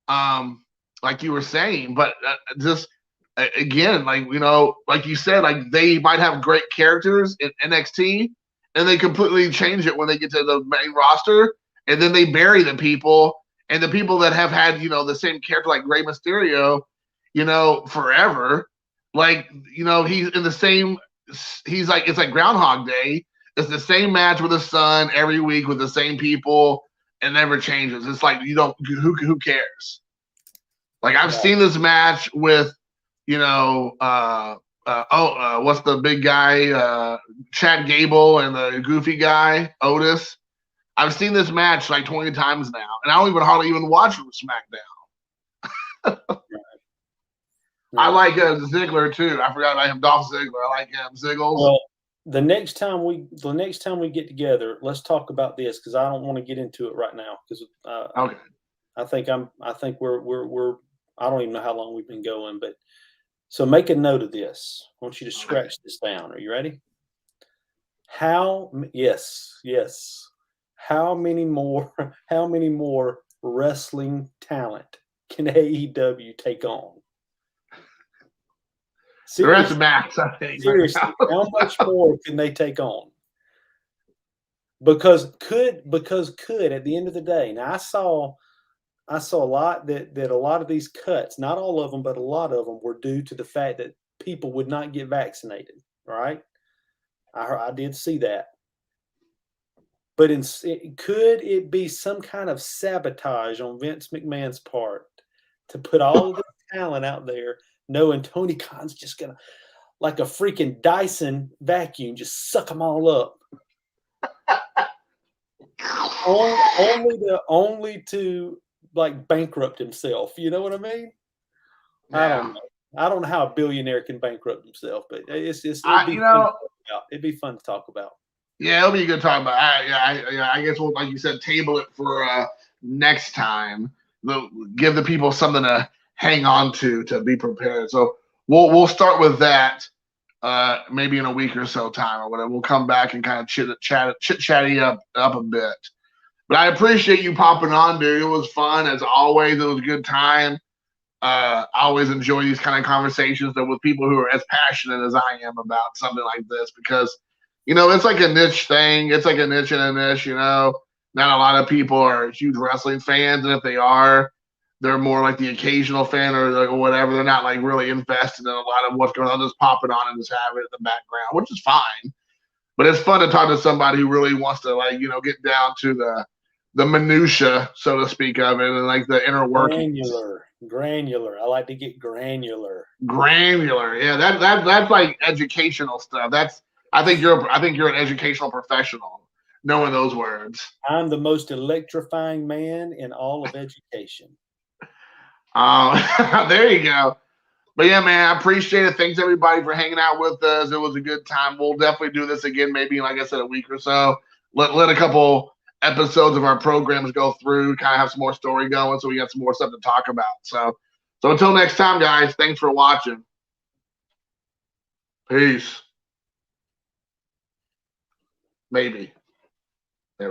like you were saying. But just again, like you said, like they might have great characters in NXT, and they completely change it when they get to the main roster, and then they bury the people. And the people that have had, the same character like Rey Mysterio, forever, he's in the same, it's like Groundhog Day. It's the same match with his son every week with the same people and never changes. It's like, who cares? Like I've seen this match with, what's the big guy, Chad Gable and the goofy guy, Otis. I've seen this match like 20 times now, and I don't even hardly even watch SmackDown. I like Ziggler too. I forgot about him, Dolph Ziggler. I like him, Ziggles. Well, the next time we get together, let's talk about this because I don't want to get into it right now because okay. I think we're I don't even know how long we've been going, but so make a note of this. I want you to scratch this down. Are you ready? Yes. How many more wrestling talent can AEW take on? Seriously, the rest max, I think. Seriously, how much more can they take on? Because could at the end of the day, now I saw a lot that a lot of these cuts, not all of them, but a lot of them were due to the fact that people would not get vaccinated. Right? I did see that. But could it be some kind of sabotage on Vince McMahon's part to put all of this talent out there, knowing Tony Khan's just going to, like a freaking Dyson vacuum, just suck them all up? only to like bankrupt himself. You know what I mean? Yeah. I don't know how a billionaire can bankrupt himself, but it'd be fun to talk about. Yeah, it'll be a good time. But I guess we'll, like you said, table it for next time. Give the people something to hang on to be prepared. So we'll start with that maybe in a week or so time or whatever. We'll come back and kind of chit-chatty up a bit. But I appreciate you popping on, dude. It was fun as always. It was a good time. I always enjoy these kind of conversations with people who are as passionate as I am about something like this because it's like a niche thing. It's like a niche and a niche, Not a lot of people are huge wrestling fans, and if they are, they're more like the occasional fan or whatever. They're not like really invested in a lot of what's going on. Just pop it on and just have it in the background, which is fine. But it's fun to talk to somebody who really wants to get down to the minutia, so to speak, of it, and like the inner workings. Granular. I like to get granular. Yeah, that's like educational stuff. I think you're an educational professional, knowing those words. I'm the most electrifying man in all of education. There you go. But yeah, man, I appreciate it. Thanks everybody for hanging out with us. It was a good time. We'll definitely do this again, maybe like I said, a week or so. Let a couple episodes of our programs go through, kind of have some more story going, so we got some more stuff to talk about. So until next time, guys, thanks for watching. Peace. Maybe.